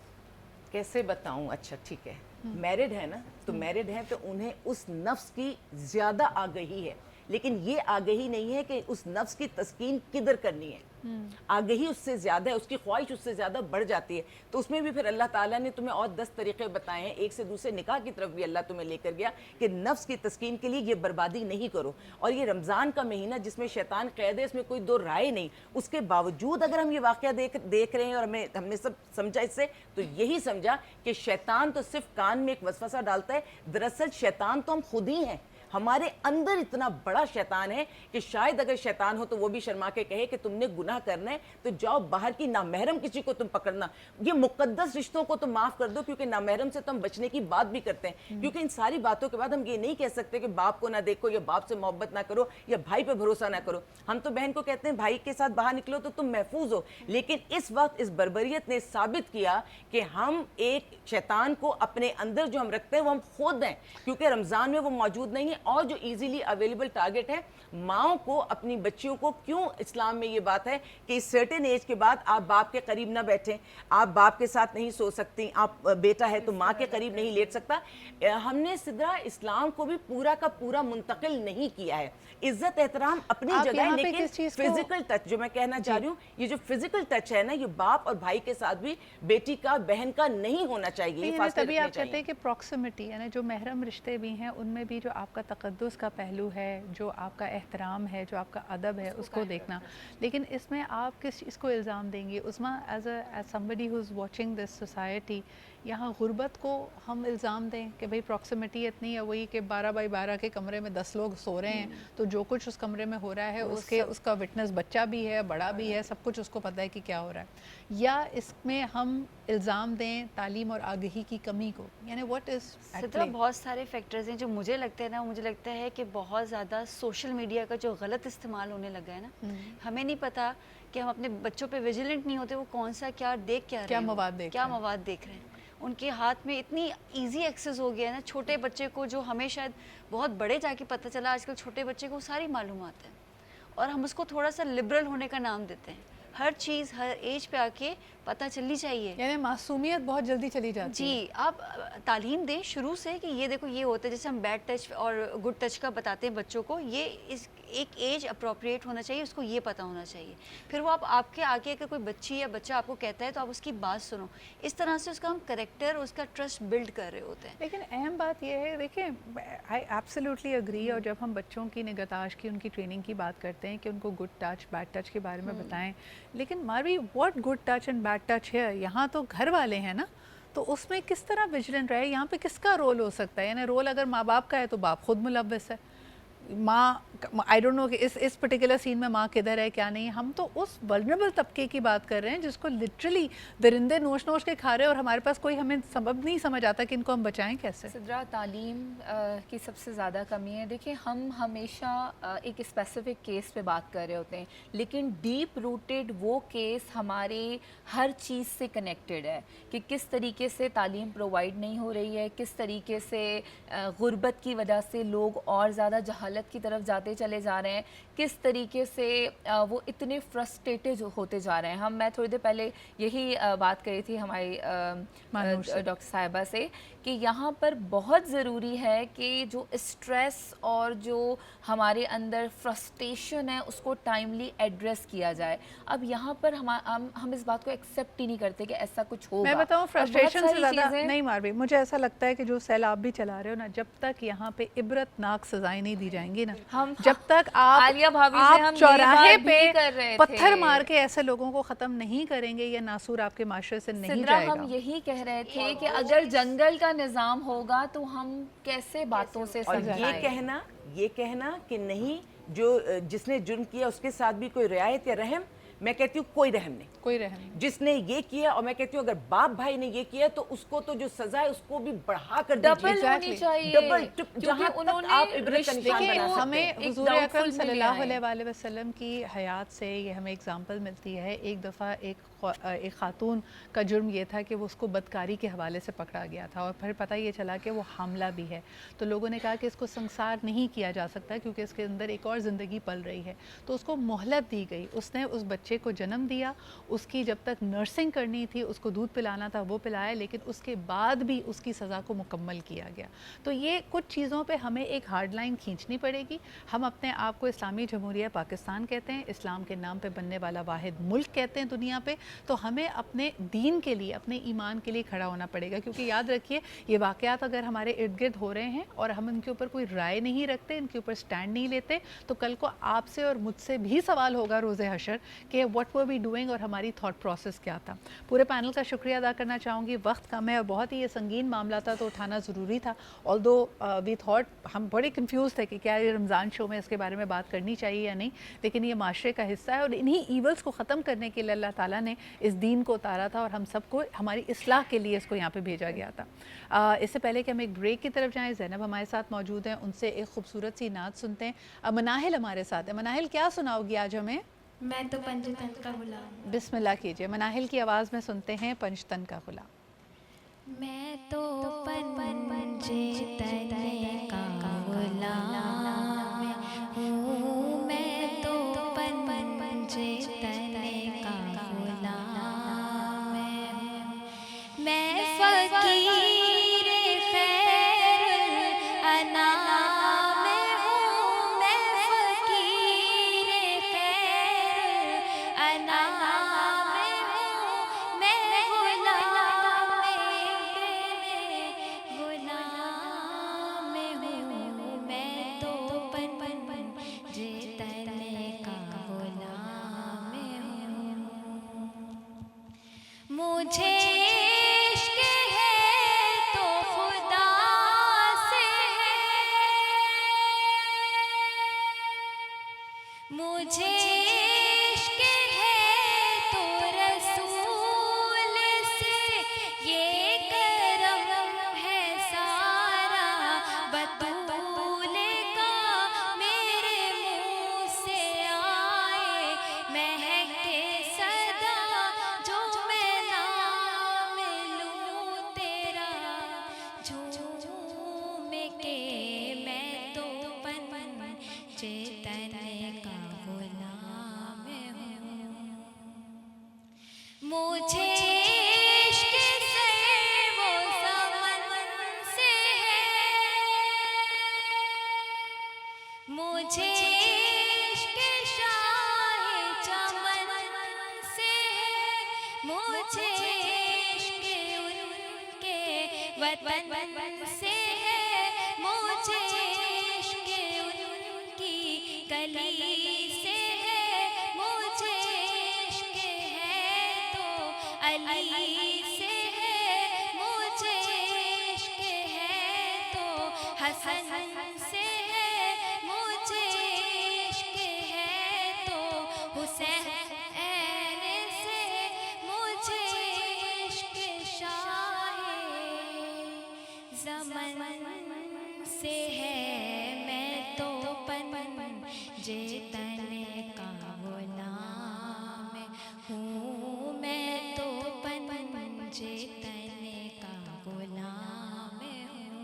کیسے بتاؤں؟ اچھا ٹھیک ہے, میرڈ ہے نا, تو میرڈ ہیں تو انہیں اس نفس کی زیادہ آگہی ہے, لیکن یہ آگہی نہیں ہے کہ اس نفس کی تسکین کدھر کرنی ہے. آگہی اس سے زیادہ ہے, اس کی خواہش اس سے زیادہ بڑھ جاتی ہے. تو اس میں بھی پھر اللہ تعالیٰ نے تمہیں اور 10 طریقے بتائے ہیں. ایک سے دوسرے نکاح کی طرف بھی اللہ تمہیں لے کر گیا کہ نفس کی تسکین کے لیے یہ بربادی نہیں کرو. اور یہ رمضان کا مہینہ جس میں شیطان قید ہے, اس میں کوئی دو رائے نہیں, اس کے باوجود اگر ہم یہ واقعہ دیکھ رہے ہیں اور ہم نے سب سمجھا اس سے, تو یہی سمجھا کہ شیطان تو صرف کان میں ایک وسوسہ ڈالتا ہے, دراصل شیطان تو ہم خود ہی ہیں. ہمارے اندر اتنا بڑا شیطان ہے کہ شاید اگر شیطان ہو تو وہ بھی شرما کے کہے کہ تم نے گناہ کرنا ہے تو جاؤ باہر کی نامحرم کسی کو تم پکڑنا. یہ مقدس رشتوں کو تم معاف کر دو, کیونکہ نامحرم سے تو ہم بچنے کی بات بھی کرتے ہیں. کیونکہ ان ساری باتوں کے بعد ہم یہ نہیں کہہ سکتے کہ باپ کو نہ دیکھو یا باپ سے محبت نہ کرو یا بھائی پہ بھروسہ نہ کرو. ہم تو بہن کو کہتے ہیں بھائی کے ساتھ باہر نکلو تو تم محفوظ ہو. لیکن اس وقت اس بربریت نے ثابت کیا کہ ہم ایک شیطان کو اپنے اندر جو ہم رکھتے ہیں وہ ہم خود ہیں, کیونکہ رمضان میں وہ موجود نہیں ہے. اور جو ایزیلی اویلیبل ٹارگٹ ہے, ماؤں کو اپنی بچیوں کو, کیوں اسلام میں یہ بات ہے کہ اس سرٹن ایج کے بعد آپ باپ کے قریب نہ بیٹھیں, آپ باپ کے ساتھ نہیں سو سکتی, آپ بیٹا ہے تو ماں کے قریب نہیں لیٹ سکتا. ہم نے سدرا اسلام کو بھی پورا کا پورا منتقل نہیں کیا ہے. عزت احترام اپنی جگہ ہے, لیکن فزیکل ٹچ جو میں کہنا چاہ رہی ہوں, یہ جو فزیکل ٹچ ہے نا, یہ باپ اور بھائی کے ساتھ بھی بیٹی کا بہن کا نہیں ہونا چاہیے. یہ فاصلے تبھی رکھنے آپ کہتے چاہیے ہیں کہ پروکسیمٹی, یعنی جو محرم رشتے بھی ہیں ان میں بھی جو آپ کا تقدس کا پہلو ہے, جو آپ کا احترام ہے, جو آپ کا ادب ہے, اس کو دیکھنا. لیکن اس میں آپ کس چیز کو الزام دیں گی عظمیٰ, as somebody who is watching this society, یہاں غربت کو ہم الزام دیں کہ بھئی پروکسیمٹی اتنی ہے, وہی کہ 12x12 کے کمرے میں 10 لوگ سو رہے ہیں, تو جو کچھ اس کمرے میں ہو رہا ہے اس کا وٹنس بچہ بھی ہے, بڑا بھی ہے, سب کچھ اس کو پتہ ہے کہ کیا ہو رہا ہے. یا اس میں ہم الزام دیں تعلیم اور آگہی کی کمی کو, یعنی what is at Sidra play؟ بہت سارے فیکٹرز ہیں جو مجھے لگتے ہیں نا, مجھے لگتا ہے کہ بہت زیادہ سوشل میڈیا کا جو غلط استعمال ہونے لگا ہے نا, ہمیں نہیں پتا کہ ہم اپنے بچوں پہ ویجیلنٹ نہیں ہوتے, وہ کون سا کیا دیکھ کیا رہے ہیں, کیا مواد دیکھ رہے ہیں. ان کے ہاتھ میں اتنی ایزی ایکسیس ہو گیا ہے نا, چھوٹے بچے کو جو ہمیں شاید بہت بڑے جا کے پتہ چلا, آج کل چھوٹے بچے کو ساری معلومات ہیں, اور ہم اس کو تھوڑا سا لبرل ہونے کا نام دیتے ہیں. ہر چیز ہر ایج پہ آ کے پتہ چلنی چاہیے, یعنی معصومیت بہت جلدی چلی جاتی ہے. جی آپ تعلیم دیں شروع سے کہ یہ دیکھو یہ ہوتا ہے, جیسے ہم بیڈ ٹچ اور گڈ ٹچ کا بتاتے ہیں بچوں کو, یہ اس ایک ایج اپروپریٹ ہونا چاہیے, اس کو یہ پتہ ہونا چاہیے. پھر وہ آپ کے آگے اگر کوئی بچی یا بچہ آپ کو کہتا ہے تو آپ اس کی بات سنو, اس طرح سے اس کا ہم کریکٹر, اس کا ٹرسٹ بلڈ کر رہے ہوتے ہیں. لیکن اہم بات یہ ہے, دیکھیں آئی ایبسلیوٹلی اگری, اور جب ہم بچوں کی نگہداشت کی, ان کی ٹریننگ کی بات کرتے ہیں کہ ان کو گڈ ٹچ بیڈ ٹچ کے بارے میں بتائیں, لیکن Marvi what good touch and bad touch ہے, یہاں تو گھر والے ہیں نا, تو اس میں کس طرح ویجیلنٹ رہے, یہاں پہ کس کا رول ہو سکتا ہے. یعنی رول اگر ماں باپ کا ہے تو باپ خود ملوث ہے, ماں آئی ڈونٹ نو کہ اس پرٹیکولر سین میں ماں کدھر ہے کیا نہیں. ہم تو اس ولنریبل طبقے کی بات کر رہے ہیں جس کو لٹرلی درندے نوش نوش کے کھا رہے ہیں, اور ہمارے پاس کوئی ہمیں سبب نہیں سمجھ آتا کہ ان کو ہم بچائیں کیسے. سدرا تعلیم کی سب سے زیادہ کمی ہے. دیکھیں ہم ہمیشہ ایک اسپیسیفک کیس پہ بات کر رہے ہوتے ہیں, لیکن ڈیپ روٹیڈ وہ کیس ہمارے ہر چیز سے کنیکٹڈ ہے کہ کس طریقے سے تعلیم پرووائڈ نہیں ہو رہی ہے, کس طریقے سے غربت کی وجہ سے لوگ اور زیادہ جہالت کی طرف جاتے چلے جا رہے ہیں, کس طریقے سے وہ اتنے فرسٹریٹڈ ہوتے جا رہے ہیں. میں تھوڑی دیر پہلے یہی بات کری تھی ہماری ڈاکٹر صاحبہ سے کہ یہاں پر بہت ضروری ہے کہ جو اسٹریس اور جو ہمارے اندر فرسٹریشن ہے اس کو ٹائملی ایڈریس کیا جائے. اب یہاں پر ہم اس بات کو ایکسیپٹ ہی نہیں کرتے کہ ایسا کچھ ہوگا. میں بتاؤں فرسٹریشن سے زیادہ نہیں ماروی, مجھے ایسا لگتا ہے کہ جو سیلاب بھی چلا رہے ہو نا, جب تک یہاں پہ عبرت ناک سزائیں نہیں دی جائیں گی نا, جب تک آپ چوراہے پہ پتھر مار کے ایسے لوگوں کو ختم نہیں کریں گے, یہ ناصور آپ کے معاشرے سے نہیں جائے گا. ہم یہی کہہ رہے تھے کہ اگر جنگل کا نظام ہوگا تو ہم کیسے باتوں سے سمجھائیں. یہ کہنا کہ نہیں, جو جس نے جرم کیا اس کے ساتھ بھی کوئی رعایت یا رحم, میں کہتی ہوں کوئی رحم نہیں, کوئی رحم نہیں. جس نے یہ کیا, اور میں کہتی ہوں اگر باپ بھائی نے یہ کیا تو اس کو تو جو سزا ہے اس کو بھی بڑھا کر ڈبل ہونی چاہیے, ڈبل, جہاں انہوں نے آپ عبرت کا نشان بنا سکتے. ہمیں حضور اکرم صلی اللہ علیہ وسلم کی حیات سے یہ ہمیں اگزامپل ملتی ہے. ایک دفعہ ایک خاتون کا جرم یہ تھا کہ وہ اس کو بدکاری کے حوالے سے پکڑا گیا تھا, اور پھر پتہ یہ چلا کہ وہ حاملہ بھی ہے. تو لوگوں نے کہا کہ اس کو سنسار نہیں کیا جا سکتا کیونکہ اس کے اندر ایک اور زندگی پل رہی ہے, تو اس کو مہلت دی گئی. اس نے اس بچے بچے کو جنم دیا, اس کی جب تک نرسنگ کرنی تھی, اس کو دودھ پلانا تھا وہ پلایا, لیکن اس کے بعد بھی اس کی سزا کو مکمل کیا گیا. تو یہ کچھ چیزوں پہ ہمیں ایک ہارڈ لائن کھینچنی پڑے گی. ہم اپنے آپ کو اسلامی جمہوریہ پاکستان کہتے ہیں, اسلام کے نام پہ بننے والا واحد ملک کہتے ہیں دنیا پہ, تو ہمیں اپنے دین کے لیے, اپنے ایمان کے لیے کھڑا ہونا پڑے گا. کیونکہ یاد رکھیے یہ واقعات اگر ہمارے ارد گرد ہو رہے ہیں اور ہم ان کے اوپر کوئی رائے نہیں رکھتے, ان کے اوپر سٹینڈ نہیں لیتے, تو کل کو آپ سے اور مجھ سے بھی سوال ہوگا روز حشر کہ واٹ ور وی ڈوئنگ, اور ہماری تھاٹ پروسیس کیا تھا. پورے پینل کا شکریہ ادا کرنا چاہوں گی. وقت کم ہے اور بہت ہی یہ سنگین معاملہ تھا تو اٹھانا ضروری تھا. آلدو وی تھاٹ, ہم بڑے کنفیوز تھے کہ کیا یہ رمضان شو میں اس کے بارے میں بات کرنی چاہیے یا نہیں, لیکن یہ معاشرے کا حصہ ہے اور انہی ایولز کو ختم کرنے کے لیے اللہ تعالیٰ نے اس دین کو اتارا تھا اور ہم سب کو ہماری اصلاح کے لیے اس کو یہاں پہ بھیجا گیا تھا. اس سے پہلے کہ ہم ایک بریک کی طرف جائیں, زینب ہمارے ساتھ موجود ہیں, ان سے ایک خوبصورت سی نعت سنتے ہیں. مناہل ہمارے ساتھ ہیں. مناہل کیا سناؤ گی آج ہمیں؟ میں تو پنجتن کا غلام. بسم اللہ کیجئے. مناہل کی آواز میں سنتے ہیں پنجتن کا غلام. میں تو پنجتن کا غلام ہوں, میں تو پنجتن کا غلام, میں فقیر خیر الانام ہوں, میں فقیر خیر الانام ہوں, میں غلام ہوں, میں تو پنجتن کا غلام ہوں. مجھے عشق ہے تو خدا سے ہے, مجھے عشق ہے تو رسول سے, یہ کرم ہے سارا بطول کا, میرے منہ سے آئے مہکے صدا, جو میں نام لوں تیرا جھوم کے, میں تو پنجتن کا غلام ہوں. مجھے عشق سے وہ سمن سے ہے, مجھے عشق شاہ چمن سے ہے, مجھے عشق ان کے وطن سے ہے, مجھے عشق ان کی گلی سے ہے, مجھے عشق ہے تو علی سے ہے, مجھے عشق ہے تو حسن سے ہے, مجھے عشق ہے تو حسین سے, مجھے عشق شاہ زمن سے ہے, میں تو پنجتن کا غلام ہوں, میں تو پنجتن کا غلام ہوں.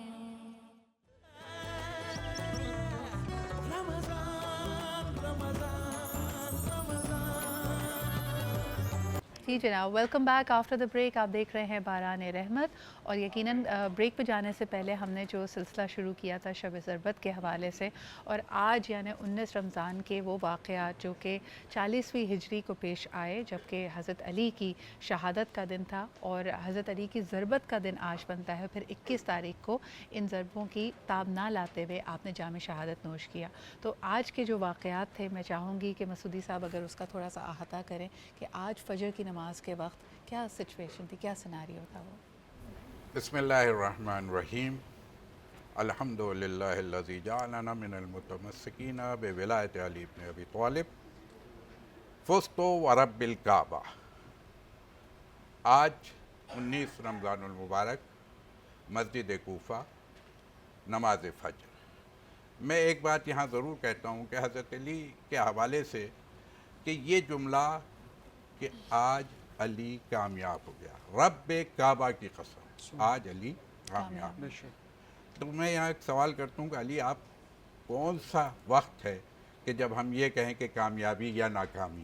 جی جناب, welcome back after the break. آپ دیکھ رہے ہیں باران رحمت, اور یقیناً بریک پہ جانے سے پہلے ہم نے جو سلسلہ شروع کیا تھا شب ضربت کے حوالے سے, اور آج یعنی 19 رمضان کے وہ واقعات جو کہ 40ویں ہجری کو پیش آئے, جبکہ حضرت علی کی شہادت کا دن تھا اور حضرت علی کی ضربت کا دن آج بنتا ہے. پھر 21 تاریخ کو ان ضربوں کی تاب نہ لاتے ہوئے آپ نے جام شہادت نوش کیا. تو آج کے جو واقعات تھے, میں چاہوں گی کہ مسعودی صاحب اگر اس کا تھوڑا سا احاطہ کریں کہ آج فجر کی نماز کے وقت کیا سچویشن تھی, کیا سیناریو تھا وہ. بسم اللہ الرحمن الرحیم. الحمدللہ الذی جعلنا من المتمسکین بولایت علی بن ابی طالب. فزت ورب الکعبہ. آج 19 رمضان المبارک, مسجد کوفہ, نماز فجر. میں ایک بات یہاں ضرور کہتا ہوں کہ حضرت علی کے حوالے سے کہ یہ جملہ کہ آج علی کامیاب ہو گیا, رب کعبہ کی قسم, آج علی کامیاب. تو میں یہاں ایک سوال کرتا ہوں کہ علی آپ کون سا وقت ہے کہ جب ہم یہ کہیں کہ کامیابی یا ناکامی,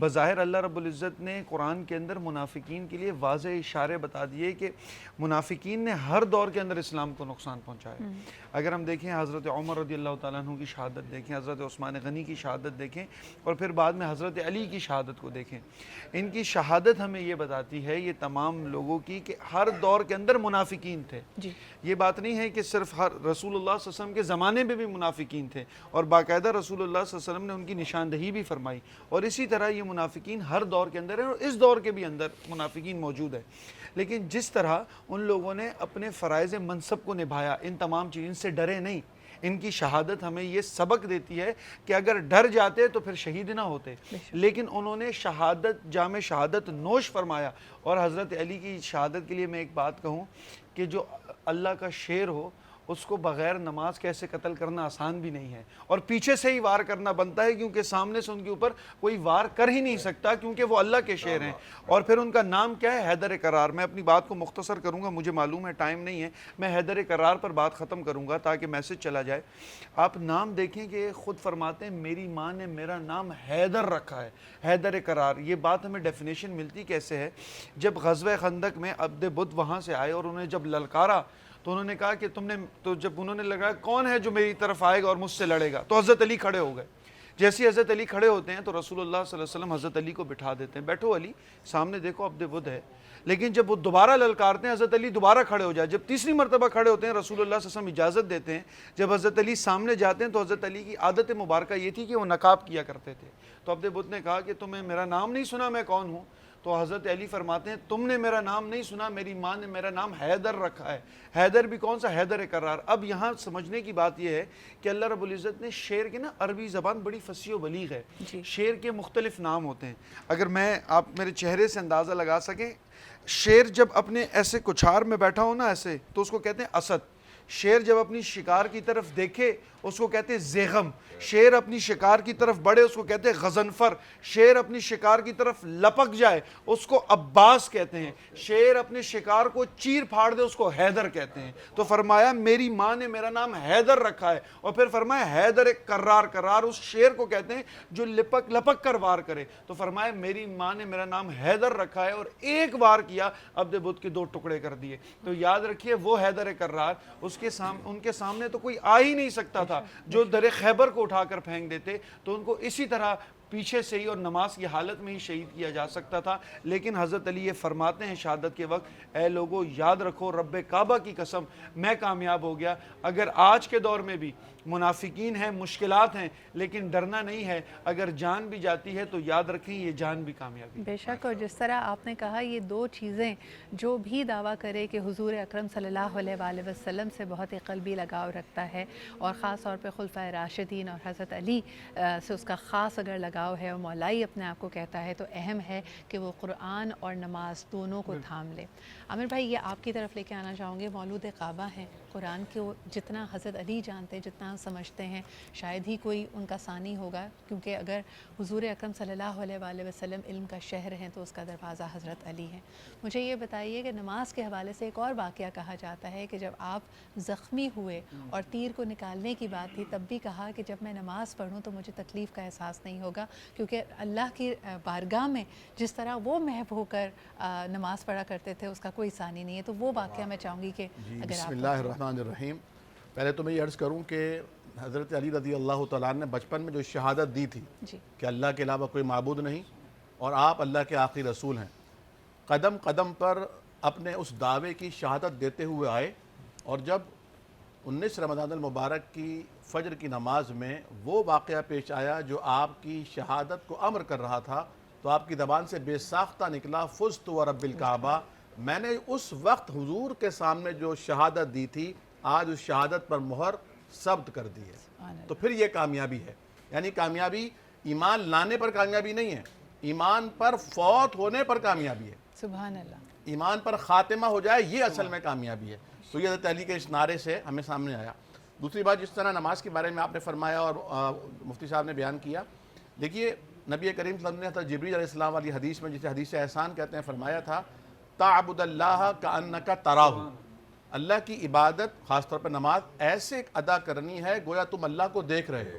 بظاہر اللہ رب العزت نے قرآن کے اندر منافقین کے لیے واضح اشارے بتا دیے کہ منافقین نے ہر دور کے اندر اسلام کو نقصان پہنچایا. اگر ہم دیکھیں حضرت عمر رضی اللہ تعالیٰ عنہ کی شہادت دیکھیں, حضرت عثمان غنی کی شہادت دیکھیں, اور پھر بعد میں حضرت علی کی شہادت کو دیکھیں, ان کی شہادت ہمیں یہ بتاتی ہے, یہ تمام لوگوں کی, کہ ہر دور کے اندر منافقین تھے. یہ بات نہیں ہے کہ صرف رسول اللہ صلی اللہ علیہ وسلم کے زمانے میں بھی منافقین تھے, اور باقاعدہ رسول اللہ صلی اللہ علیہ وسلم نے ان کی نشاندہی بھی فرمائی, اور اسی طرح یہ منافقین ہر دور کے اندر ہیں, اور اس دور کے بھی اندر منافقین موجود ہے. لیکن جس طرح ان لوگوں نے اپنے فرائض منصب کو نبھایا, ان تمام چیزوں سے ڈرے نہیں, ان کی شہادت ہمیں یہ سبق دیتی ہے کہ اگر ڈر جاتے تو پھر شہید نہ ہوتے, لیکن انہوں نے شہادت, جام شہادت نوش فرمایا. اور حضرت علی کی شہادت کے لیے میں ایک بات کہوں کہ جو اللہ کا شیر ہو اس کو بغیر نماز کیسے قتل کرنا آسان بھی نہیں ہے, اور پیچھے سے ہی وار کرنا بنتا ہے, کیونکہ سامنے سے ان کے اوپر کوئی وار کر ہی نہیں سکتا, کیونکہ وہ اللہ کے شیر ہیں. اور پھر ان کا نام کیا ہے؟ حیدر کرار. میں اپنی بات کو مختصر کروں گا, مجھے معلوم ہے ٹائم نہیں ہے, میں حیدر کرار پر بات ختم کروں گا تاکہ میسج چلا جائے. آپ نام دیکھیں کہ خود فرماتے ہیں میری ماں نے میرا نام حیدر رکھا ہے, حیدر کرار. یہ بات ہمیں ڈیفینیشن ملتی کیسے ہے؟ جب غزوہ خندق میں عبد بدھ وہاں سے آئے اور انہیں جب للکارا تو انہوں نے کہا کہ جب انہوں نے لگا کون ہے جو میری طرف آئے گا اور مجھ سے لڑے گا, تو حضرت علی کھڑے ہو گئے. جیسے حضرت علی کھڑے ہوتے ہیں تو رسول اللہ صلی اللہ علیہ وسلم حضرت علی کو بٹھا دیتے ہیں, بیٹھو علی, سامنے دیکھو عبد بدھ ہے. لیکن جب وہ دوبارہ للکارتے ہیں حضرت علی دوبارہ کھڑے ہو جائے. جب تیسری مرتبہ کھڑے ہوتے ہیں رسول اللہ صلی اللہ علیہ وسلم اجازت دیتے ہیں. جب حضرت علی سامنے جاتے ہیں تو حضرت علی کی عادت مبارکہ یہ تھی کہ وہ نقاب کیا کرتے تھے. تو عبد بدھ نے کہا کہ تمہیں میرا نام نہیں سنا, میں کون ہوں؟ تو حضرت علی فرماتے ہیں تم نے میرا نام نہیں سنا, میری ماں نے میرا نام حیدر رکھا ہے. حیدر بھی کون سا؟ حیدر کرار. اب یہاں سمجھنے کی بات یہ ہے کہ اللہ رب العزت نے شیر کے عربی زبان بڑی فصیح و بلیغ ہے. شیر کے مختلف نام ہوتے ہیں. اگر آپ میرے چہرے سے اندازہ لگا سکیں, شیر جب اپنے ایسے کچھار میں بیٹھا ہو نا ایسے, تو اس کو کہتے ہیں اسد. شیر جب اپنی شکار کی طرف دیکھے اس کو کہتے ہیں زیغم. شیر اپنی شکار کی طرف بڑھے اس کو کہتے ہیں غضنفر. شیر اپنی شکار کی طرف لپک جائے اس کو عباس کہتے ہیں. شیر اپنے شکار کو چیر پھاڑ دے اس کو حیدر کہتے ہیں. تو فرمایا میری ماں نے میرا نام حیدر رکھا ہے, اور پھر فرمایا حیدر کرار. کرار اس شیر کو کہتے ہیں جو لپک کر وار کرے. تو فرمایا میری ماں نے میرا نام حیدر رکھا ہے, اور ایک وار کیا عبد بدھ کے 2 ٹکڑے کر دیے. تو یاد رکھیے وہ حیدر کرار, ان کے سامنے تو کوئی آ ہی نہیں سکتا تھا جو در خیبر کو اٹھا کر پھینک دیتے. تو ان کو اسی طرح پیچھے سے ہی اور نماز کی حالت میں ہی شہید کیا جا سکتا تھا. لیکن حضرت علی یہ فرماتے ہیں شہادت کے وقت, اے لوگو یاد رکھو رب کعبہ کی قسم میں کامیاب ہو گیا. اگر آج کے دور میں بھی منافقین ہیں, مشکلات ہیں, لیکن ڈرنا نہیں ہے. اگر جان بھی جاتی ہے تو یاد رکھیں یہ جان بھی کامیابی. بے شک, اور جس طرح آپ نے کہا یہ 2 چیزیں جو بھی دعویٰ کرے کہ حضور اکرم صلی اللہ علیہ وآلہ وسلم سے بہت ہی قلبی لگاؤ رکھتا ہے, اور خاص طور پہ خلفائے راشدین اور حضرت علی سے اس کا خاص اگر لگاؤ ہے اور مولائی اپنے آپ کو کہتا ہے, تو اہم ہے کہ وہ قرآن اور نماز دونوں کو تھام لے. عامر بھائی, یہ آپ کی طرف لے کے آنا چاہوں گے. مولود کعبہ ہیں, قرآن کو جتنا حضرت علی جانتے ہیں, جتنا سمجھتے ہیں, شاید ہی کوئی ان کا ثانی ہوگا, کیونکہ اگر حضور اکرم صلی اللہ علیہ وآلہ وسلم علم کا شہر ہیں تو اس کا دروازہ حضرت علی ہیں. مجھے یہ بتائیے کہ نماز کے حوالے سے ایک اور واقعہ کہا جاتا ہے کہ جب آپ زخمی ہوئے اور تیر کو نکالنے کی بات تھی, تب بھی کہا کہ جب میں نماز پڑھوں تو مجھے تکلیف کا احساس نہیں ہوگا, کیونکہ اللہ کی بارگاہ میں جس طرح وہ محو ہو کر نماز پڑھا کرتے تھے اس کا کوئی ثانی نہیں ہے. تو وہ واقعہ میں چاہوں گی کہ اگر بسم اللہ الرحمن الرحیم. پہلے تو میں یہ عرض کروں کہ حضرت علی رضی اللہ تعالیٰ نے بچپن میں جو شہادت دی تھی کہ اللہ کے علاوہ کوئی معبود نہیں اور آپ اللہ کے آخری رسول ہیں, قدم قدم پر اپنے اس دعوے کی شہادت دیتے ہوئے آئے. اور جب 19 رمضان المبارک کی فجر کی نماز میں وہ واقعہ پیش آیا جو آپ کی شہادت کو امر کر رہا تھا, تو آپ کی زبان سے بے ساختہ نکلا فزت ورب الکعبہ. میں نے اس وقت حضور کے سامنے جو شہادت دی تھی آج اس شہادت پر مہر ثبت کر دی ہے. تو پھر یہ کامیابی ہے. یعنی کامیابی ایمان لانے پر کامیابی نہیں ہے, ایمان پر فوت ہونے پر کامیابی ہے. سبحان اللہ. ایمان پر خاتمہ ہو جائے یہ اصل میں کامیابی ہے. تو یہ حضرت علی کے اس نعرے سے ہمیں سامنے آیا. دوسری بات, جس طرح نماز کے بارے میں آپ نے فرمایا اور مفتی صاحب نے بیان کیا, دیکھیے نبی کریم صلی اللہ علیہ وسلم نے حضرت جبریل علیہ السلام والی حدیث میں, جسے حدیث احسان کہتے ہیں, فرمایا تھا تعبد اللہ کأنک تراہ. اللہ کی عبادت خاص طور پر نماز ایسے ادا کرنی ہے گویا تم اللہ کو دیکھ رہے ہو.